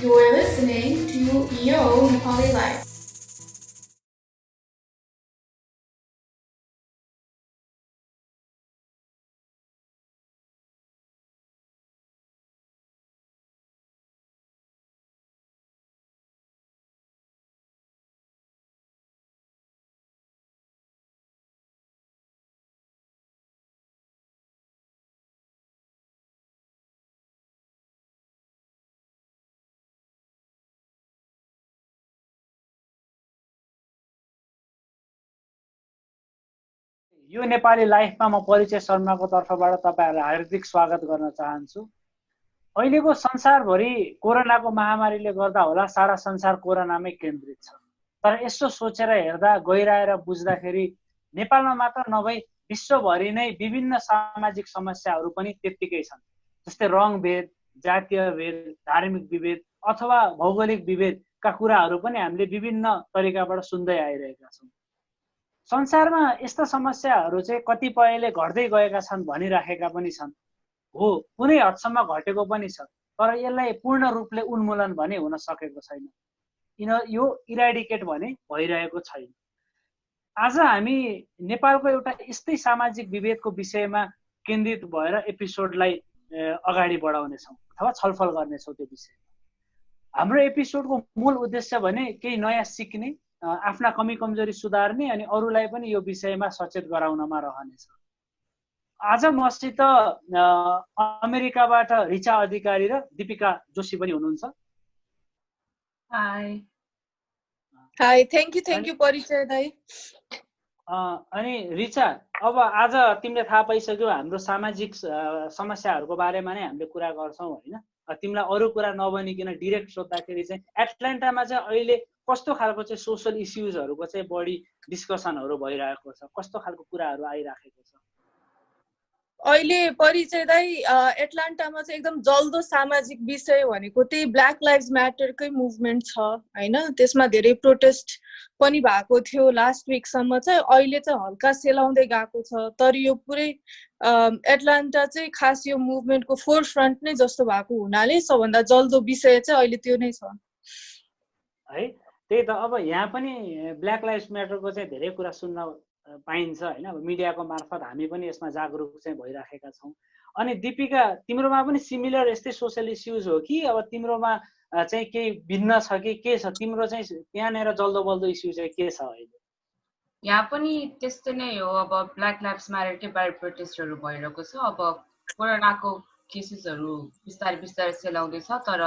You're listening to Yo Nepali Life. यो नेपाली लाइफमा म परिचय शर्माको तर्फबाट तपाईहरुलाई हार्दिक स्वागत गर्न चाहन्छु। अहिलेको संसारभरि कोरोनाको महामारीले गर्दा होला सारा संसार कोरोनामै केन्द्रित छ। तर यसो सोचेर हेर्दा गहिराएर बुझ्दाखेरि नेपालमा मात्र नभई विश्वभरि नै विभिन्न सामाजिक समस्याहरू पनि त्यत्तिकै छन्। जस्तै रङभेद, जातीय भेद, धार्मिक विभेद अथवा भौगोलिक विभेदका कुराहरू पनि हामीले विभिन्न तरिकाबाट सुन्दै आइरहेका छौँ। संसारमा यस्ता समस्याहरू चाहिँ कतिपयले घट्दै गएका छन् भनिराखेका पनि छन्। हो, कुनै हदसम्म घटेको पनि छ, तर यसलाई पूर्ण रूपले उन्मूलन भने हुन सकेको छैन। यो इराडिकेट भने भइरहेको छैन। आज हामी नेपालको एउटा यस्तै सामाजिक विभेदको विषयमा केन्द्रित भएर एपिसोडलाई अगाडि बढाउनेछौँ अथवा छलफल गर्नेछौँ। त्यो विषयमा हाम्रो एपिसोडको मूल उद्देश्य भने केही नयाँ सिक्ने, आफ्ना कमी कमजोरी सुधार्ने अनि अरूलाई पनि यो विषयमा सचेत गराउनमा रहनेछ। आज मसित अमेरिकाबाट रिचा अधिकारी र दीपिका जोशी पनि हुनुहुन्छ। हाई हाई, थ्याङ्क यू परिचय दाइ। अनि रिचा, अब आज तिमीले थाहा पाइसक्यौ हाम्रो सामाजिक समस्याहरूको बारेमा नै हामीले कुरा गर्छौँ हैन। तिमीलाई अरू कुरा नभनिकन डिरेक्ट सोध्दाखेरि चाहिँ एटलान्टामा चाहिँ अहिले कस्तो खालको चाहिँ सोशल इस्युजहरूको चाहिँ बढी डिस्कसनहरू भइरहेको छ, कस्तो खालको कुराहरू आइराखेको छ? अहिले परिचय दाइ एटलान्टामा चाहिँ एकदम जल्दो सामाजिक विषय भनेको त्यही ब्ल्याक लाइभ्स म्याटरकै मुभमेन्ट छ हैन। त्यसमा धेरै प्रोटेस्ट पनि भएको थियो लास्ट विकसम्म चाहिँ। अहिले चाहिँ हल्का सेलाउँदै गएको छ, तर यो पुरै एटलान्टा चाहिँ खास यो मुभमेन्टको फोर फ्रन्ट नै जस्तो भएको हुनाले सबभन्दा जल्दो विषय चाहिँ अहिले त्यो नै छ है। त्यही त, अब यहाँ पनि ब्ल्याक लाइभ्स म्याटरको चाहिँ धेरै कुरा सुन्न पाइन्छ हैन। अब मिडियाको मार्फत हामी पनि यसमा जागरुक चाहिँ भइराखेका छौँ। अनि दीपिका, तिम्रोमा पनि सिमिलर यस्तै सोशल इस्युज हो कि अब तिम्रोमा चाहिँ केही भिन्न छ कि के छ? तिम्रो चाहिँ त्यहाँनिर जल्दो बल्दो इस्यु चाहिँ के छ अहिले? यहाँ पनि त्यस्तै नै हो। अब ब्ल्याक लाइभ्स म्याटरकै बारे प्रोटेस्टहरू भइरहेको छ। अब कोरोनाको केसेसहरू बिस्तारै बिस्तारै सेलाउँदैछ, तर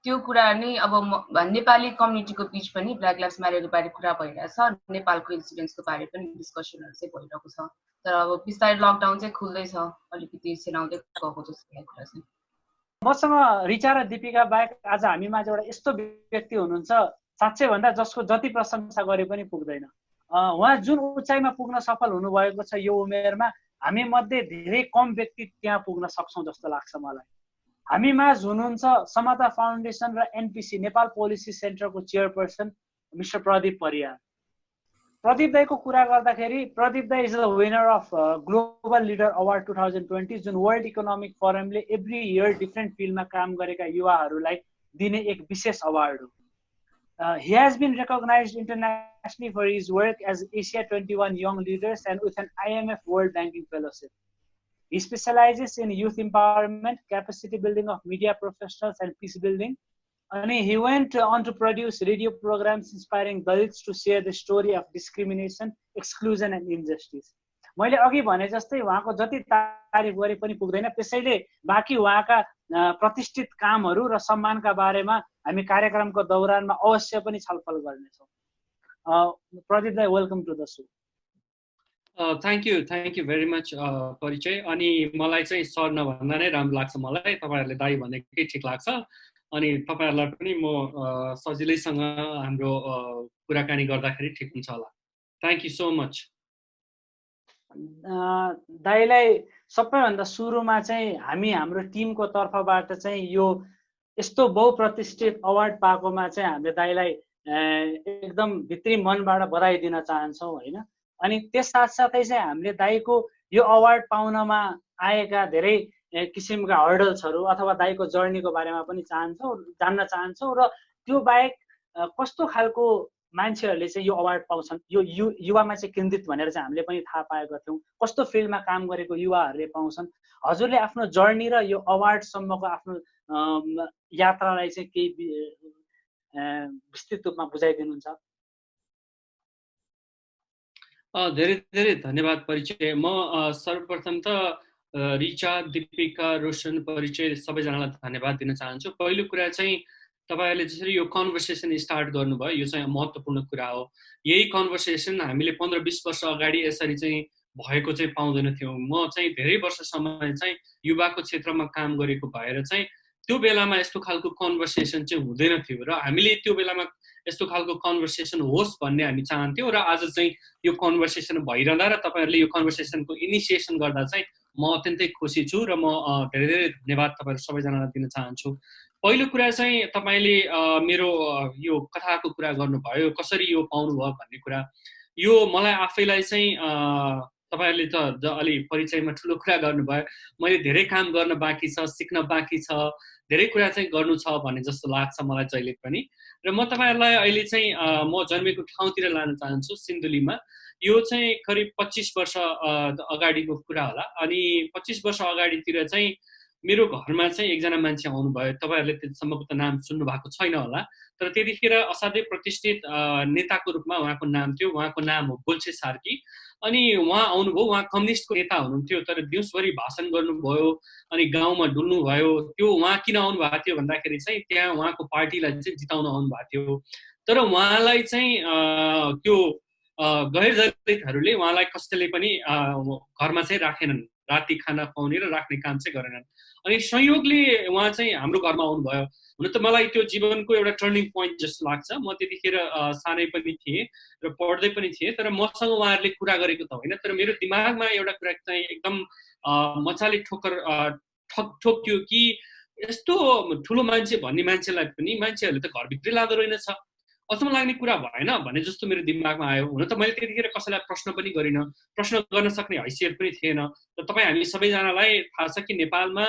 त्यो कुरा नै अब नेपाली कम्युनिटीको बिच पनि ब्ल्याक लाइभ्स म्याटरको बारे कुरा भइरहेछ। नेपालको इन्सिडेन्ट्सको बारे पनि डिस्कसनहरू चाहिँ भइरहेको छ। तर अब बिस्तारै लकडाउन चाहिँ खुल्दैछ, अलिकति सेलाउँदै गएको जस्तो कुरा चाहिँ। मसँग रिचा र दीपिका बाहेक आज हामीमा एउटा यस्तो व्यक्ति हुनुहुन्छ साँच्चै भन्दा जसको जति प्रशंसा गरे पनि पुग्दैन। उहाँ जुन उचाइमा पुग्न सफल हुनुभएको छ यो उमेरमा, हामी मध्ये धेरै कम व्यक्ति त्यहाँ पुग्न सक्छौँ जस्तो लाग्छ मलाई। हामी माझ हुनुहुन्छ समता फाउन्डेसन र एनपिसी नेपाल पोलिसी सेन्टरको चेयरपर्सन मिस्टर प्रदीप परियार। प्रदीप दाईको कुरा गर्दाखेरि प्रदीप दाई is the winner of global leader award 2020, जुन वर्ल्ड इकोनोमिक फोरमले एभ्री इयर डिफ्रेन्ट फिल्डमा काम गरेका युवाहरूलाई दिने एक विशेष अवार्ड हो। He has been recognized internationally for his work as Asia 21 Young Leaders and with an IMF World Banking Fellowship. He specializes in youth empowerment, capacity building of media professionals and peace building. And he went on to produce radio programs inspiring Dalits to share the story of discrimination, exclusion and injustice. मैले अघि भने जस्तै उहाँको जति तारिफ गरे पनि पुग्दैन, त्यसैले बाँकी उहाँका प्रतिष्ठित कामहरू र सम्मानका बारेमा हामी कार्यक्रमको दौरानमा अवश्य पनि छलफल गर्नेछौँ। प्रदीप दाई, welcome to the show. Thank you very much परिचय। अनि मलाई चाहिँ सर नभन्दा नै राम्रो लाग्छ, मलाई तपाईँहरूले दाई भनेकै ठिक लाग्छ। अनि तपाईँहरूलाई पनि म सजिलैसँग हाम्रो कुराकानी गर्दाखेरि ठिक हुन्छ होला। Thank you so much. दाईलाई सबैभन्दा सुरुमा चाहिँ हाम्रो टिमको तर्फबाट चाहिँ यो यस्तो बहुप्रतिष्ठित अवार्ड पाएकोमा चाहिँ हामीले दाईलाई एकदम भित्री मनबाट बधाई दिन चाहन्छौँ हैन। अनि त्यस साथसाथै चाहिँ हामीले दाईको यो अवार्ड पाउनमा आएका धेरै किसिमका हर्डल्सहरू अथवा दाइको जर्नीको बारेमा पनि जान्न चाहन्छौँ र त्यो बाहेक कस्तो खालको मान्छेहरूले चाहिँ यो अवार्ड पाउँछन्, यो युवामा चाहिँ केन्द्रित भनेर चाहिँ हामीले पनि थाहा पाएका थियौँ। कस्तो फिल्डमा काम गरेको युवाहरूले पाउँछन्। हजुरले आफ्नो जर्नी र यो अवार्डसम्मको आफ्नो यात्रालाई चाहिँ केही विस्तृत रूपमा बुझाइदिनुहुन्छ? धेरै धेरै धन्यवाद परिचय। म सर्वप्रथम त रिचा, दीपिका, रोशन, परिचय सबैजनालाई धन्यवाद दिन चाहन्छु। पहिलो कुरा चाहिँ तपाईहरुले जसरी यो कन्भर्सेसन स्टार्ट गर्नुभयो यो चाहिँ महत्त्वपूर्ण कुरा हो। यही कन्भर्सेसन हामीले 15-20 वर्ष अगाडि यसरी चाहिँ भएको चाहिँ पाउँदैन थियौँ। म चाहिँ धेरै वर्षसम्म चाहिँ युवाको क्षेत्रमा काम गरेको भएर चाहिँ त्यो बेलामा यस्तो खालको कन्भर्सेसन चाहिँ हुँदैन थियो र हामीले त्यो बेलामा यस्तो खालको कन्भर्सेसन होस् भन्ने हामी चाहन्थ्यौँ र आज चाहिँ यो कन्भर्सेसन भइरहँदा र तपाईहरुले यो कन्भर्सेसनको इनिसिएसन गर्दा चाहिँ म अत्यन्तै खुसी छु र म धेरै धेरै धन्यवाद तपाईहरु सबैजनालाई दिन चाहन्छु। पहिलो कुरा चाहिँ तपाईले मेरो यो कथाको कुरा गर्नुभयो, कसरी यो पाउनुभयो भन्ने कुरा। यो मलाई आफैलाई चाहिँ तपाईहरुले त अलि परिचयमा ठुलो कुरा गर्नुभयो। मैले धेरै काम गर्न बाँकी छ, सिक्न बाँकी छ, धेरै कुरा चाहिँ गर्नु छ भन्ने जस्तो लाग्छ मलाई जहिले पनि। र म तपाईहरुलाई अहिले चाहिँ म जन्मेको ठाउँतिर लान चाहन्छु, सिन्धुलीमा। यो चाहिँ करिब 25 वर्ष अगाडिको कुरा होला। अनि 25 वर्ष अगाडितिर चाहिँ मेरो घरमा चाहिँ एकजना मान्छे आउनुभयो। तपाईहरुले त्यसम्मको त नाम सुन्नु भएको छैन होला, तर त्यतिखेर असाध्यै प्रतिष्ठित नेताको रूपमा उहाँको नाम थियो। उहाँको नाम हो गोल्छे सार्की। अनि उहाँ आउनुभयो, उहाँ कम्युनिस्टको नेता हुनुहुन्थ्यो, तर दिउँसभरि भाषण गर्नुभयो अनि गाउँमा डुल्नुभयो। त्यो उहाँ किन आउनु भएको थियो भन्दाखेरि चाहिँ त्यहाँ उहाँको पार्टीलाई चाहिँ जिताउन आउनु भएको थियो। तर उहाँलाई चाहिँ त्यो गैर दलितहरूले उहाँलाई कसैले पनि घरमा चाहिँ राखेनन्, राति खाना खुवाउने र राख्ने काम चाहिँ गरेनन्। अनि संयोगले उहाँ चाहिँ हाम्रो घरमा आउनुभयो। हुन त मलाई त्यो जीवनको एउटा टर्निङ पोइन्ट जस्तो लाग्छ। म त्यतिखेर सानै पनि थिएँ र पढ्दै पनि थिएँ, तर मसँग उहाँहरूले कुरा गरेको त होइन, तर मेरो दिमागमा एउटा कुरा चाहिँ एकदम मजाले ठोक्यो कि यस्तो ठुलो मान्छे भन्ने मान्छेलाई पनि मान्छेहरूले त घरभित्रै लाँदो रहेनछ, अचम्म लाग्ने कुरा भएन भन्ने जस्तो मेरो दिमागमा आयो। हुन त मैले त्यतिखेर कसैलाई प्रश्न पनि गरिनँ, प्रश्न गर्न सक्ने हैसियत पनि थिएन। र तपाईँ हामी सबैजनालाई थाहा छ कि नेपालमा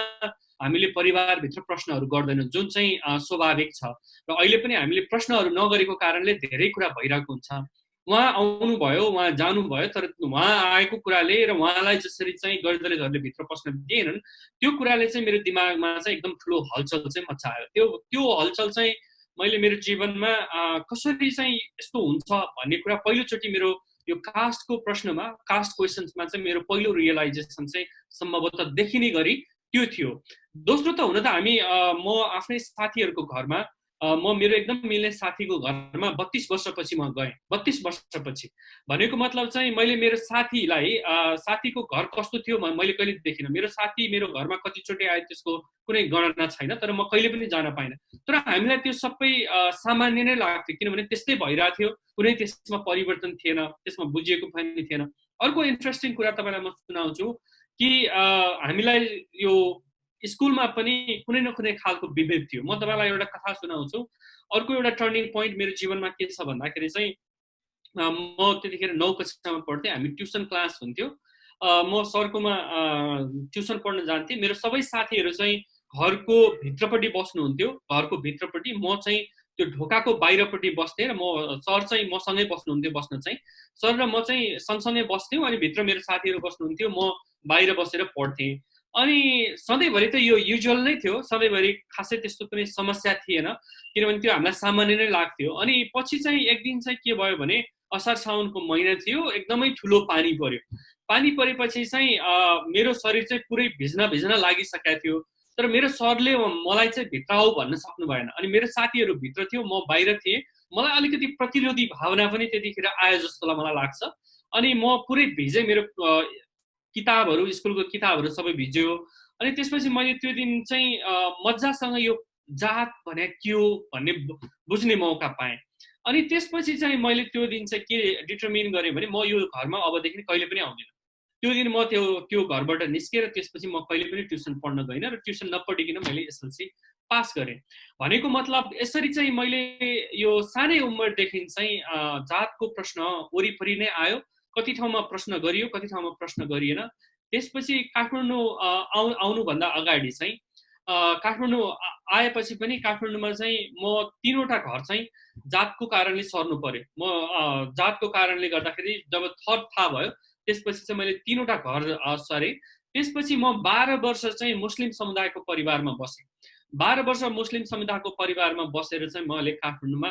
हामीले परिवारभित्र प्रश्नहरू गर्दैनौँ, जुन चाहिँ स्वाभाविक छ। र अहिले पनि हामीले प्रश्नहरू नगरेको कारणले धेरै कुरा भइरहेको हुन्छ। उहाँ आउनुभयो, उहाँ जानुभयो, तर उहाँ आएको कुराले र उहाँलाई जसरी चाहिँ गैरदलितहरूले भित्र पस्न दिएनन्, त्यो कुराले चाहिँ मेरो दिमागमा चाहिँ एकदम ठुलो हलचल चाहिँ मचायो। त्यो हलचल चाहिँ मैले मेरो जीवनमा कसरी चाहिँ यस्तो हुन्छ भन्ने कुरा पहिलोचोटि मेरो यो कास्टको प्रश्नमा, कास्ट क्वेसन्समा चाहिँ मेरो पहिलो रियलाइजेसन चाहिँ सम्भवतः देखिने गरी त्यो थियो। दोस्रो त हुन त हामी म आफ्नै साथीहरूको घरमा, म मेरो एकदम मिल्ने साथीको घरमा 32 वर्षपछि म गएँ। 32 वर्षपछि भनेको मतलब चाहिँ मैले मेरो साथीलाई, साथीको घर कस्तो थियो मैले कहिले देखिनँ। मेरो साथी मेरो घरमा कतिचोटि आयो त्यसको कुनै गणना छैन, तर म कहिले पनि जान पाइनँ। तर हामीलाई त्यो सबै सामान्य नै लाग्थ्यो, किनभने त्यस्तै भइरहेको थियो, कुनै त्यसमा परिवर्तन थिएन, त्यसमा बुझिएको पनि थिएन। अर्को इन्ट्रेस्टिङ कुरा तपाईँलाई म सुनाउँछु कि हामीलाई यो स्कुलमा पनि कुनै न कुनै खालको विभेद थियो। म तपाईँलाई एउटा कथा सुनाउँछु। अर्को एउटा टर्निङ पोइन्ट मेरो जीवनमा के छ भन्दाखेरि चाहिँ म त्यतिखेर 9 कक्षामा पढ्थेँ। हामी ट्युसन क्लास हुन्थ्यो। म सरकोमा ट्युसन पढ्न जान्थेँ। मेरो सबै साथीहरू चाहिँ घरको भित्रपट्टि बस्नुहुन्थ्यो, घरको भित्रपट्टि। म चाहिँ त्यो ढोकाको बाहिरपट्टि बस्थेँ र सर चाहिँ मसँगै बस्नुहुन्थ्यो। बस्न चाहिँ सर र म चाहिँ सँगसँगै बस्थ्यौँ, अनि भित्र मेरो साथीहरू बस्नुहुन्थ्यो, म बाहिर बसेर पढ्थेँ। अनि सधैँभरि त यो युजुअल नै थियो, सधैँभरि खासै त्यस्तो कुनै समस्या थिएन, किनभने त्यो हामीलाई सामान्य नै लाग्थ्यो। अनि पछि चाहिँ एक दिन चाहिँ के भयो भने असार साउनको महिना थियो, एकदमै ठुलो पानी पर्यो। पानी परेपछि चाहिँ मेरो शरीर चाहिँ पुरै भिज्न लागिसकेको थियो, तर मेरो सरले मलाई चाहिँ भित्र आऊ भन्न सक्नु भएन। अनि मेरो साथीहरू भित्र थियो, म बाहिर थिएँ। मलाई अलिकति प्रतिरोधी भावना पनि त्यतिखेर आयो जस्तो मलाई लाग्छ। अनि म पुरै भिजेँ, मेरो किताबहरू, स्कुलको किताबहरू सबै भिज्यो। अनि त्यसपछि मैले त्यो दिन चाहिँ मजासँग यो जात भने के हो भन्ने बुझ्ने मौका पाएँ। अनि त्यसपछि चाहिँ मैले त्यो दिन चाहिँ के डिटर्मिन गरेँ भने म यो घरमा अबदेखि कहिले पनि आउँदिनँ। त्यो दिन म त्यो घरबाट निस्केर त्यसपछि म कहिले पनि ट्युसन पढ्न गइनँ र ट्युसन नपढिकन मैले एसएलसी पास गरेँ। भनेको मतलब यसरी चाहिँ मैले यो सानै उमेरदेखि चाहिँ जातको प्रश्न वरिपरि नै आयो। कति ठाउँमा प्रश्न गरियो, कति ठाउँमा प्रश्न गरिएन। त्यसपछि काठमाडौँ आउनुभन्दा अगाडि चाहिँ काठमाडौँ आएपछि पनि काठमाडौँमा चाहिँ म 3वटा घर चाहिँ जातको कारणले सर्नु पर्यो। म जातको कारणले गर्दाखेरि जब थर्ड थाहा भयो त्यसपछि चाहिँ मैले 3वटा घर सरेँ। त्यसपछि म 12 वर्ष चाहिँ मुस्लिम समुदायको परिवारमा बसेँ। 12 वर्ष मुस्लिम समुदायको परिवारमा बसेर चाहिँ मैले काठमाडौँमा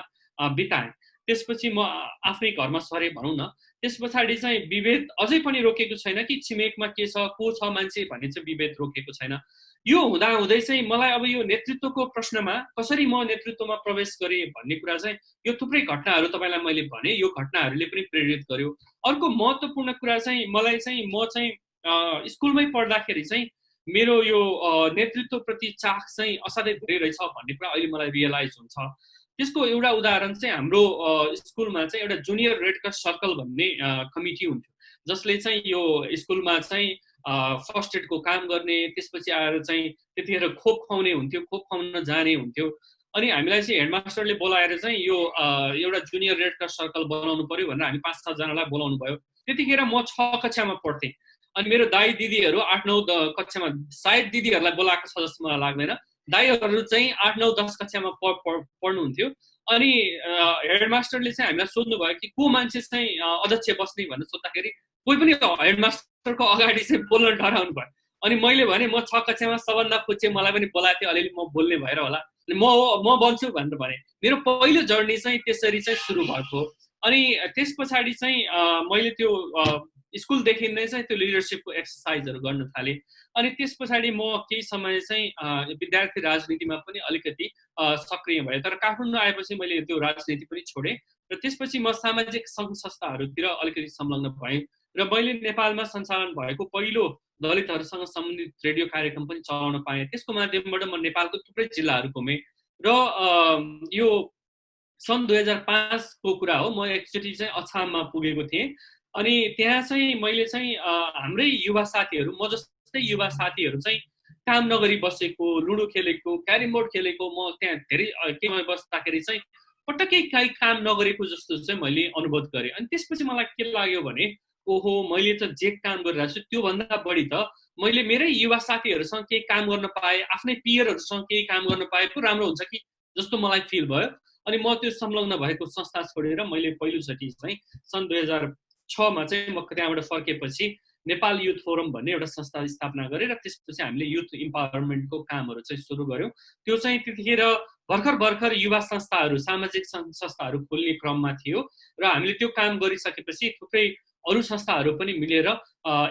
बिताएँ। त्यसपछि म आफ्नै घरमा सरेँ भनौँ न। त्यस पछाडि चाहिँ विभेद अझै पनि रोकेको छैन कि छिमेकमा के छ को छ मान्छे भन्ने चाहिँ विभेद रोकेको छैन। यो हुँदाहुँदै चाहिँ मलाई अब यो नेतृत्वको प्रश्नमा कसरी म नेतृत्वमा प्रवेश गरेँ भन्ने कुरा चाहिँ यो थुप्रै घटनाहरू तपाईँलाई मैले भने, यो घटनाहरूले पनि प्रेरित गर्यो। अर्को महत्त्वपूर्ण कुरा चाहिँ मलाई चाहिँ म चाहिँ स्कुलमै पढ्दाखेरि चाहिँ मेरो यो नेतृत्वप्रति चाख चाहिँ असाध्यै धेरै रहेछ भन्ने कुरा अहिले मलाई रियलाइज हुन्छ। त्यसको एउटा उदाहरण चाहिँ हाम्रो स्कुलमा चाहिँ एउटा जुनियर रेड क्रस सर्कल भन्ने कमिटी हुन्थ्यो, जसले चाहिँ यो स्कुलमा चाहिँ फर्स्ट एडको काम गर्ने, त्यसपछि आएर चाहिँ त्यतिखेर खोप खुवाउने हुन्थ्यो, खोप खुवाउन जाने हुन्थ्यो। अनि हामीलाई चाहिँ हेडमास्टरले बोलाएर चाहिँ यो एउटा जुनियर रेड क्रस सर्कल बनाउनु पर्यो भनेर हामी 5-7 जनालाई बोलाउनु भयो। त्यतिखेर म 6 कक्षामा पढ्थेँ। अनि मेरो दाई दिदीहरू 8-9 कक्षामा, सायद दिदीहरूलाई बोलाएको छ जस्तो मलाई लाग्दैन, दाईहरू चाहिँ 8-9-10 कक्षामा पढ्नुहुन्थ्यो। अनि हेडमास्टरले चाहिँ हामीलाई सोध्नु भयो कि को मान्छे चाहिँ अध्यक्ष बस्ने भनेर सोद्धाखेरि कोही पनि हेडमास्टरको अगाडि चाहिँ बोल्न डराउनु भयो। अनि मैले भने म 6 कक्षामा सबभन्दा पुच्चे, मलाई पनि बोलाएको थियो, अलिअलि म बोल्ने भएर होला, म बन्छु भनेर भने। मेरो पहिलो जर्नी चाहिँ त्यसरी चाहिँ सुरु भएको। अनि त्यस पछाडि चाहिँ मैले त्यो स्कुलदेखि नै चाहिँ त्यो लिडरसिपको एक्सर्साइजहरू गर्न थालेँ। अनि त्यस पछाडि म केही समय चाहिँ विद्यार्थी राजनीतिमा पनि अलिकति सक्रिय भएँ। तर काठमाडौँ आएपछि मैले त्यो राजनीति पनि छोडेँ र त्यसपछि म सामाजिक सङ्घ संस्थाहरूतिर अलिकति संलग्न भएँ र मैले नेपालमा सञ्चालन भएको पहिलो दलितहरूसँग सम्बन्धित रेडियो कार्यक्रम पनि चलाउन पाएँ। त्यसको माध्यमबाट म नेपालको थुप्रै जिल्लाहरू घुमेँ र यो सन् 2005 को कुरा हो। म एकचोटि चाहिँ अछाममा पुगेको थिएँ। अनि त्यहाँ चाहिँ मैले चाहिँ हाम्रै युवा साथीहरू, म जस्तै युवा साथीहरू चाहिँ काम नगरी बसेको, लुडो खेलेको, क्यारम बोर्ड खेलेको, म त्यहाँ धेरै केही बस्दाखेरि चाहिँ पटक्कै काहीँ काम नगरेको जस्तो चाहिँ मैले अनुभव गरेँ। अनि त्यसपछि मलाई के लाग्यो भने ओहो, मैले त जे काम गरिरहेको छु त्योभन्दा बढी त मैले मेरै युवा साथीहरूसँग केही काम गर्न पाएँ, आफ्नै पियरहरूसँग केही काम गर्न पाए पो राम्रो हुन्छ कि जस्तो मलाई फिल भयो। अनि म त्यो संलग्न भएको संस्था छोडेर मैले पहिलोचोटि चाहिँ सन् 2006मा चाहिँ म त्यहाँबाट फर्केपछि नेपाल युथ फोरम भन्ने एउटा संस्था स्थापना गरेँ र त्यसपछि हामीले युथ इम्पावरमेन्टको कामहरू चाहिँ सुरु गऱ्यौँ। त्यो चाहिँ त्यतिखेर भर्खर युवा संस्थाहरू, सामाजिक संस्थाहरू खोल्ने क्रममा थियो र हामीले त्यो काम गरिसकेपछि थुप्रै अरू संस्थाहरू पनि मिलेर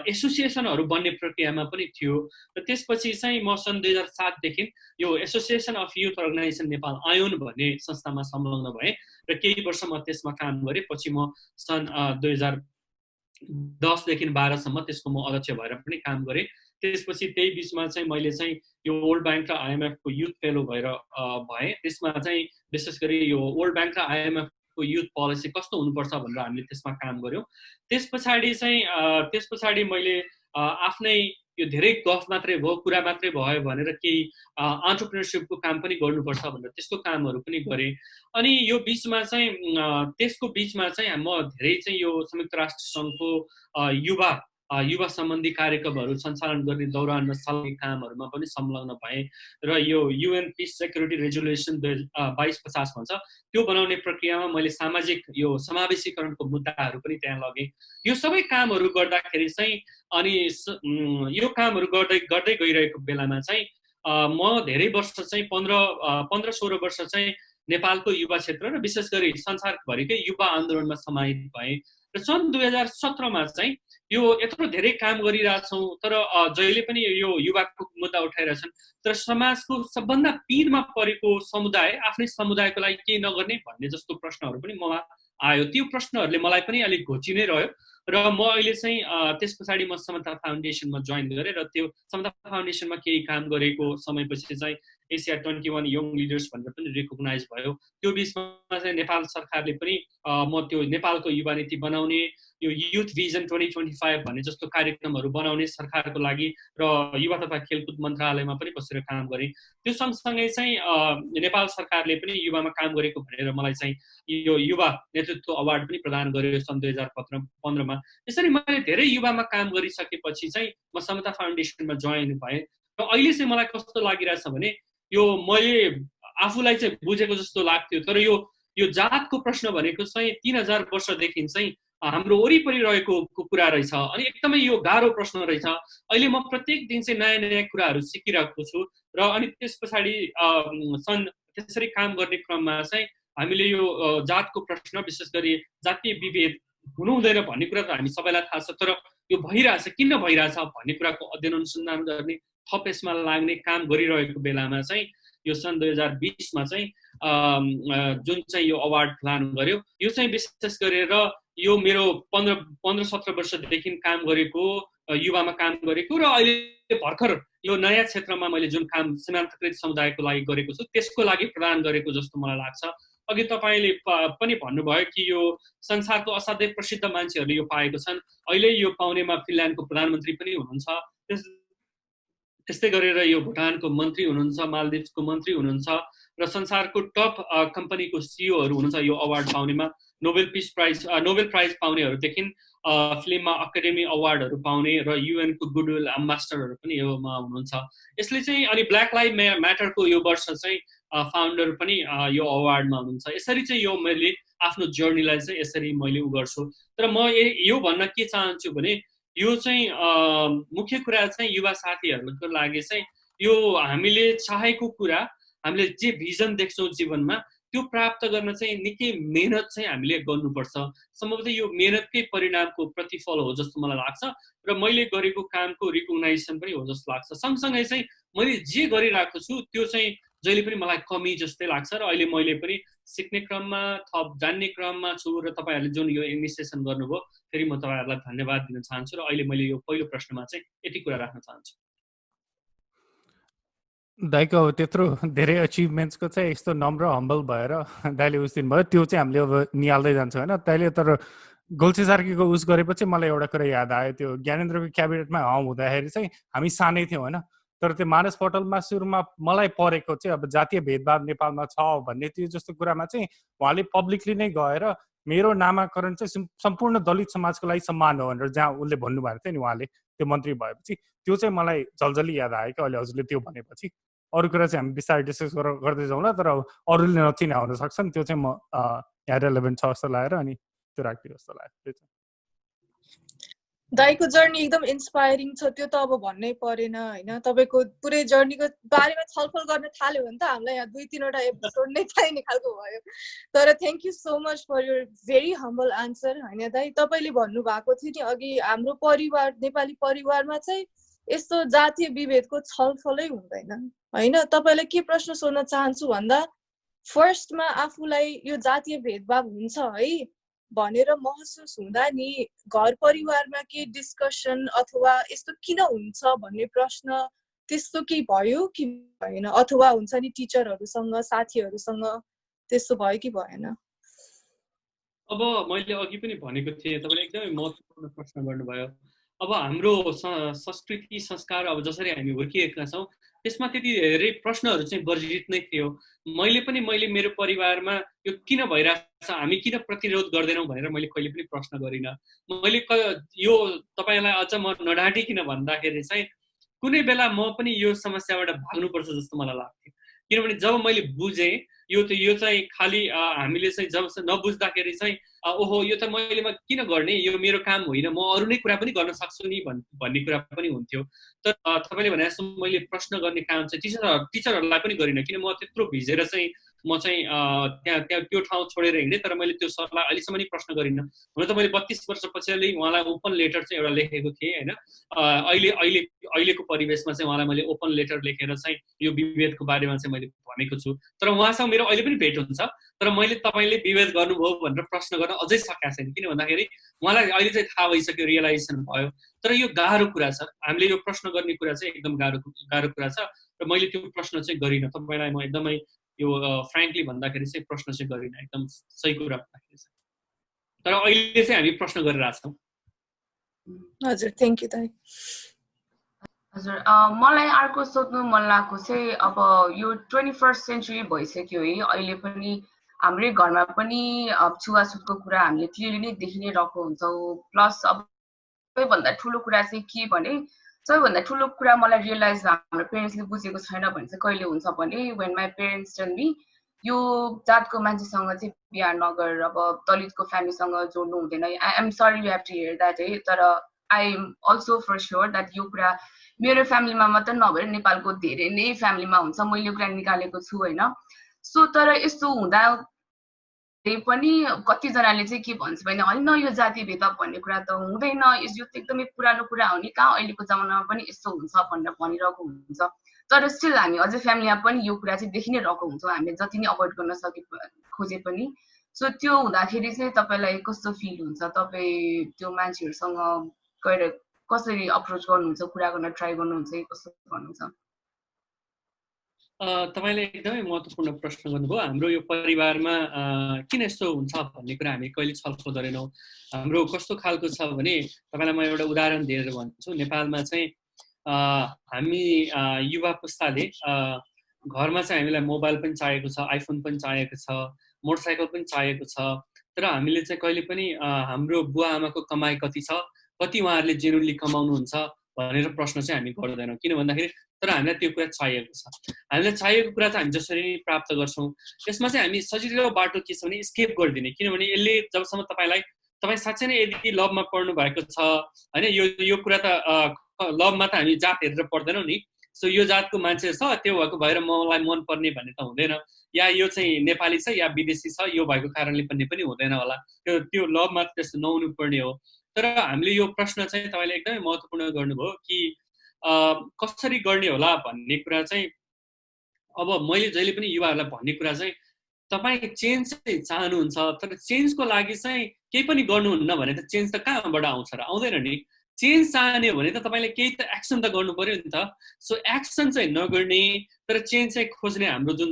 एसोसिएसनहरू बन्ने प्रक्रियामा पनि थियो। र त्यसपछि चाहिँ म सन् 2007देखि यो association of youth organisation Nepal AYON भन्ने संस्थामा संलग्न भएँ र केही वर्ष म त्यसमा काम गरेँ। पछि म सन् 2010देखि 12सम्म त्यसको म अध्यक्ष भएर पनि काम गरेँ। त्यसपछि त्यही बिचमा चाहिँ मैले चाहिँ यो वर्ल्ड ब्याङ्क र आइएमएफको युथ फेलो भएर भएँ। त्यसमा चाहिँ विशेष गरी यो वर्ल्ड ब्याङ्क र आइएमएफ को युथ पोलिसी कस्तो हुनुपर्छ भनेर हामीले त्यसमा काम गऱ्यौँ। त्यस पछाडि मैले आफ्नै यो धेरै गफ मात्रै भयो, कुरा मात्रै भयो भनेर केही एन्टरप्रेन्योरसिपको काम पनि गर्नुपर्छ भनेर त्यस्तो कामहरू पनि गरेँ। अनि यो बिचमा चाहिँ त्यसको बिचमा चाहिँ म धेरै चाहिँ यो संयुक्त राष्ट्र सङ्घको युवा सम्बन्धी कार्यक्रमहरू सञ्चालन गर्ने दौरानमा सल्लाह कामहरूमा पनि संलग्न भएँ र यो UN पिस सेक्युरिटी रेजुलेसन 2250 भन्छ त्यो बनाउने प्रक्रियामा मैले सामाजिक यो समावेशीकरणको मुद्दाहरू पनि त्यहाँ लगेँ। यो सबै कामहरू गर्दाखेरि चाहिँ अनि यो कामहरू गर्दै गइरहेको बेलामा चाहिँ म धेरै वर्ष चाहिँ 15-16 वर्ष चाहिँ नेपालको युवा क्षेत्र र विशेष गरी संसारभरिकै युवा आन्दोलनमा समाहित भएँ र सन् 2017मा चाहिँ यो यत्रो धेरै काम गरिरहेछौँ तर जहिले पनि यो युवाको मुद्दा उठाइरहेछन् तर समाजको सबभन्दा पीडमा परेको समुदाय आफ्नै समुदायको लागि केही नगर्ने भन्ने जस्तो प्रश्नहरू पनि मलाई आयो। त्यो प्रश्नहरूले मलाई पनि अलिक घोची नै रह्यो र म अहिले चाहिँ त्यस पछाडि म समता फाउन्डेसनमा जोइन गरेँ र त्यो समता फाउन्डेसनमा केही काम गरेको समयपछि चाहिँ एसिया 21 यङ लिडर्स भनेर पनि रिकग्नाइज भयो। त्यो बिचमा चाहिँ नेपाल सरकारले पनि म त्यो नेपालको युवा नीति बनाउने यो युथ भिजन 2025 भन्ने जस्तो कार्यक्रमहरू बनाउने सरकारको लागि र युवा तथा खेलकुद मन्त्रालयमा पनि बसेर काम गरेँ। त्यो सँगसँगै चाहिँ नेपाल सरकारले पनि युवामा काम गरेको भनेर मलाई चाहिँ यो युवा नेतृत्व अवार्ड पनि प्रदान गर्यो सन् 2015मा। यसरी मैले धेरै युवामा काम गरिसकेपछि चाहिँ म समता फाउन्डेसनमा जोइन भएँ र अहिले चाहिँ मलाई कस्तो लागिरहेछ भने यो मैले आफूलाई चाहिँ बुझेको जस्तो लाग्थ्यो तर यो जातको प्रश्न भनेको चाहिँ 3000 वर्षदेखि चाहिँ हाम्रो वरिपरि रहेको कुरा रहेछ अनि एकदमै यो गाह्रो प्रश्न रहेछ अहिले म प्रत्येक दिन चाहिँ नयाँ नयाँ कुराहरू सिकिरहेको छु र अनि त्यस पछाडि त्यसरी काम गर्ने क्रममा चाहिँ हामीले यो जातको प्रश्न विशेष गरी जातीय विभेद हुनु हुँदैन भन्ने कुरा त हामी सबैलाई थाहा छ तर यो भइरहेछ किन भइरहेछ भन्ने कुराको अध्ययन अनुसन्धान गर्ने थप यसमा लाग्ने काम गरिरहेको बेलामा चाहिँ यो सन् 2020 मा चाहिँ जुन चाहिँ यो अवार्ड प्लान गर्यो यो चाहिँ विशेष गरेर यो मेरो 15-17 वर्षदेखि काम गरेको युवामा काम गरेको र अहिले भर्खर यो नयाँ क्षेत्रमा मैले जुन काम सीमान्तकृत समुदायको लागि गरेको छु त्यसको लागि प्रदान गरेको जस्तो मलाई लाग्छ अघि तपाईले पनि भन्नुभयो कि यो संसारको असाध्यै प्रसिद्ध मान्छेहरूले यो पाएको छन् अहिले यो पाउनेमा फिनल्यान्डको प्रधानमन्त्री पनि हुनुहुन्छ त्यस्तै गरेर यो भुटानको मन्त्री हुनुहुन्छ मालदिभ्सको मन्त्री हुनुहुन्छ र संसारको टप कम्पनीको सिइओहरू हुनुहुन्छ यो अवार्ड पाउनेमा नोबेल प्राइज पाउनेहरूदेखि फिल्ममा एकाडेमी अवार्डहरू पाउने र युएनको गुडविल एम्बेसडरहरू पनि योमा हुनुहुन्छ यसले चाहिँ अनि ब्ल्याक लाइभ म्याटरको यो वर्ष चाहिँ फाउन्डर पनि यो अवार्डमा हुनुहुन्छ यसरी चाहिँ यो मैले आफ्नो जर्नीलाई चाहिँ यसरी मैले गर्छु तर म यो भन्न के चाहन्छु भने यो चाहिँ मुख्य कुरा चाहिँ युवा साथीहरूको लागि चाहिँ यो हामीले चाहेको कुरा हामीले जे भिजन देख्छौँ जीवनमा त्यो प्राप्त गर्न चाहिँ निकै मेहनत चाहिँ हामीले गर्नुपर्छ सम्भवतः यो मेहनतकै परिणामको प्रतिफल हो जस्तो मलाई लाग्छ र मैले गरेको कामको रिकग्नाइजेसन पनि हो जस्तो लाग्छ सँगसँगै चाहिँ मैले जे गरिरहेको छु त्यो चाहिँ जहिले पनि मलाई कमी जस्तै लाग्छ र अहिले मैले पनि सिक्ने क्रममा थप जान्ने क्रममा छु र तपाईहरुले जुन यो इनिसिएसन गर्नुभयो फेरि म तपाईहरुलाई धन्यवाद दिन चाहन्छु र अहिले मैले यो पहिलो प्रश्नमा चाहिँ यति कुरा राख्न चाहन्छु दाइको अब त्यत्रो धेरै अचिभमेन्ट्सको चाहिँ यस्तो नम्र हम्बल भएर दाइले उस दिन भयो त्यो चाहिँ हामीले अब निहाल्दै जान्छ होइन दाइले तर गोल्छे सार्कीको उस गरेपछि मलाई एउटा कुरा याद आयो त्यो ज्ञानेन्द्रको क्याबिनेटमा हुँदाखेरि चाहिँ हामी सानै थियौँ होइन तर त्यो मानस पटलमा सुरुमा मलाई परेको चाहिँ अब जातीय भेदभाव नेपालमा छ भन्ने त्यो जस्तो कुरामा चाहिँ उहाँले पब्लिकली नै गएर मेरो नामाकरण चाहिँ सम्पूर्ण दलित समाजको लागि सम्मान हो भनेर जहाँ उसले भन्नुभएको थियो नि उहाँले त्यो मन्त्री भएपछि त्यो चाहिँ मलाई जल्जली याद आयो क्या अहिले हजुरले त्यो भनेपछि अरू कुरा चाहिँ हामी बिस्तारै डिस्कस गर्दै जाउँला तर अरूले नचिने हुन सक्छन् त्यो चाहिँ म यहाँ रेलेभेन्ट छ जस्तो लागेर अनि त्यो राखिदियो जस्तो लाग्यो दाइको जर्नी एकदम इन्स्पायरिङ छ त्यो त अब भन्नै परेन होइन तपाईँको पुरै जर्नीको बारेमा छलफल गर्न थाल्यो भने त हामीलाई यहाँ 2-3 वटा एपिसोड नै चाहिने खालको भयो तर thank you so much for your very humble answer होइन दाइ तपाईँले भन्नुभएको थियो नि अघि हाम्रो परिवार नेपाली परिवारमा चाहिँ यस्तो जातीय विभेदको छलफलै हुँदैन होइन तपाईँलाई के प्रश्न सोध्न चाहन्छु भन्दा फर्स्टमा आफूलाई यो जातीय भेदभाव हुन्छ है भनेर महसुस हुँदा नि घर परिवारमा के डिस्कसन अथवा यस्तो किन हुन्छ भन्ने प्रश्न त्यस्तो केही भयो कि भएन अथवा हुन्छ नि टिचरहरूसँग साथीहरूसँग त्यस्तो भयो कि भएन अब मैले अघि पनि भनेको थिएँ तपाईँले एकदमै महत्त्वपूर्ण प्रश्न गर्नुभयो अब हाम्रो संस्कृति संस्कार अब जसरी हामी हुर्किएका छौँ त्यसमा त्यति धेरै प्रश्नहरू चाहिँ वर्जित नै थियो मैले मेरो परिवारमा यो किन भइरहेछ हामी किन प्रतिरोध गर्दैनौँ भनेर मैले कहिले पनि प्रश्न गरिनँ मैले यो तपाईँलाई अझ म नढाँटिकन भन्दाखेरि चाहिँ कुनै बेला म पनि यो समस्याबाट भाग्नुपर्छ जस्तो मलाई लाग्थ्यो किनभने जब मैले बुझेँ यो चाहिँ खालि हामीले चाहिँ जब नबुझ्दाखेरि चाहिँ ओहो यो त मैले किन गर्ने यो मेरो काम होइन म अरू नै कुरा पनि गर्न सक्छु नि भन्ने कुरा पनि हुन्थ्यो तर तपाईँले भने जस्तो मैले प्रश्न गर्ने काम चाहिँ टिचरहरूलाई पनि गरिनँ किन म त्यत्रो भिजेर चाहिँ म चाहिँ त्यहाँ त्यो ठाउँ छोडेर हिँडेँ तर मैले त्यो सरलाई अहिलेसम्म नि प्रश्न गरिनँ हुन त मैले 32 वर्ष पछाडि उहाँलाई ओपन लेटर चाहिँ एउटा लेखेको थिएँ होइन अहिलेको परिवेशमा चाहिँ उहाँलाई मैले ओपन लेटर लेखेर चाहिँ यो विभेदको बारेमा चाहिँ मैले भनेको छु तर उहाँसँग मेरो अहिले पनि भेट हुन्छ तर मैले तपाईँले विभेद गर्नुभयो भनेर प्रश्न गर्न अझै सकेको छैन किन भन्दाखेरि उहाँलाई अहिले चाहिँ थाहा भइसक्यो रियलाइजेसन भयो तर यो गाह्रो कुरा छ हामीले यो प्रश्न गर्ने कुरा चाहिँ एकदम गाह्रो कुरा छ र मैले त्यो प्रश्न चाहिँ गरिनँ तपाईँलाई म एकदमै यो फ्रेङ्कली भन्दाखेरि चाहिँ प्रश्न चाहिँ गरिनँ एकदम सही कुरा भन्दाखेरि चाहिँ तर अहिले चाहिँ हामी प्रश्न गरिरहेछौँ हजुर थ्याङ्क यू दाइ हजुर मलाई अर्को सोध्नु मन लागेको चाहिँ अब यो 21st सेन्चुरी भइसक्यो है अहिले पनि हाम्रै घरमा पनि छुवाछुतको कुरा हामीले क्लियरली नै देखि नै रहेको हुन्छौँ। प्लस अब सबैभन्दा ठुलो कुरा चाहिँ के भने सबैभन्दा ठुलो कुरा मलाई रियलाइज हाम्रो पेरेन्ट्सले बुझेको छैन भने चाहिँ कहिले हुन्छ भने when my parents tell me यो जातको मान्छेसँग चाहिँ बिहा नगर, अब दलितको फ्यामिलीसँग जोड्नु हुँदैन। I am sorry you have to hear that है, तर I am also for sure that यो कुरा मेरो फ्यामिलीमा मात्र नभएर नेपालको धेरै नै फ्यामिलीमा हुन्छ। मैले यो कुरा निकालेको छु होइन। सो तर यस्तो हुँदा पनि कतिजनाले चाहिँ के भन्छ भने होइन यो जाति भेदभाव भन्ने कुरा त हुँदैन, यो त एकदमै पुरानो कुरा हो नि, कहाँ अहिलेको जमानामा पनि यस्तो हुन्छ भनेर भनिरहेको हुन्छ। तर स्टिल हामी अझै फ्यामिलीमा पनि यो कुरा चाहिँ देखि नै रहेको हुन्छौँ, हामीले जति नै अभोइड गर्न खोजे पनि। सो त्यो हुँदाखेरि चाहिँ तपाईँलाई कस्तो फिल हुन्छ, तपाईँ त्यो मान्छेहरूसँग गएर कसरी अप्रोच गर्नुहुन्छ, कुरा गर्न ट्राई गर्नुहुन्छ, कस्तो गर्नुहुन्छ? तपाईँले एकदमै महत्त्वपूर्ण प्रश्न गर्नुभयो। हाम्रो यो परिवारमा किन यस्तो हुन्छ भन्ने कुरा हामी कहिले छलफल गरेनौँ। हाम्रो कस्तो खालको छ भने तपाईँलाई म एउटा उदाहरण दिएर भन्छु। नेपालमा चाहिँ हामी युवा पुस्ताले घरमा चाहिँ हामीलाई मोबाइल पनि चाहिएको छ, आइफोन पनि चाहिएको छ, मोटरसाइकल पनि चाहिएको छ। तर हामीले चाहिँ कहिले पनि हाम्रो बुवा आमाको कमाइ कति छ, कति उहाँहरूले जेन्युनली कमाउनुहुन्छ भनेर प्रश्न चाहिँ हामी गर्दैनौँ। किन भन्दाखेरि तर हामीलाई त्यो कुरा चाहिएको छ। हामीलाई चाहिएको कुरा चाहिँ हामी जसरी प्राप्त गर्छौँ त्यसमा चाहिँ हामी सजिलो बाटो के छ भने स्केप गरिदिने। किनभने यसले जबसम्म तपाईँ साँच्चै नै यदि लभमा पढ्नु भएको छ होइन, यो कुरा त लभमा त हामी जात हेरेर पढ्दैनौँ नि। सो यो जातको मान्छे छ त्यो भएको भएर मलाई मन पर्ने भन्ने त हुँदैन, या यो चाहिँ नेपाली छ या विदेशी छ यो भएको कारणले पनि हुँदैन होला। त्यो लभमा त्यस्तो नहुनु पर्ने हो। तर हामीले यो प्रश्न चाहिँ तपाईँले एकदमै महत्त्वपूर्ण गर्नुभयो कि कसरी गर्ने होला भन्ने कुरा चाहिँ अब मैले जहिले पनि युवाहरूलाई भन्ने कुरा चाहिँ तपाईँ चेन्ज चाहिँ चाहनुहुन्छ, तर चेन्जको लागि चाहिँ केही पनि गर्नुहुन्न भने त चेन्ज त कहाँबाट आउँछ र? आउँदैन नि। चेन्ज चाहने हो भने त तपाईँले केही त एक्सन त गर्नु पर्यो नि त। सो एक्सन चाहिँ नगर्ने तर चेन्ज चाहिँ खोज्ने हाम्रो जुन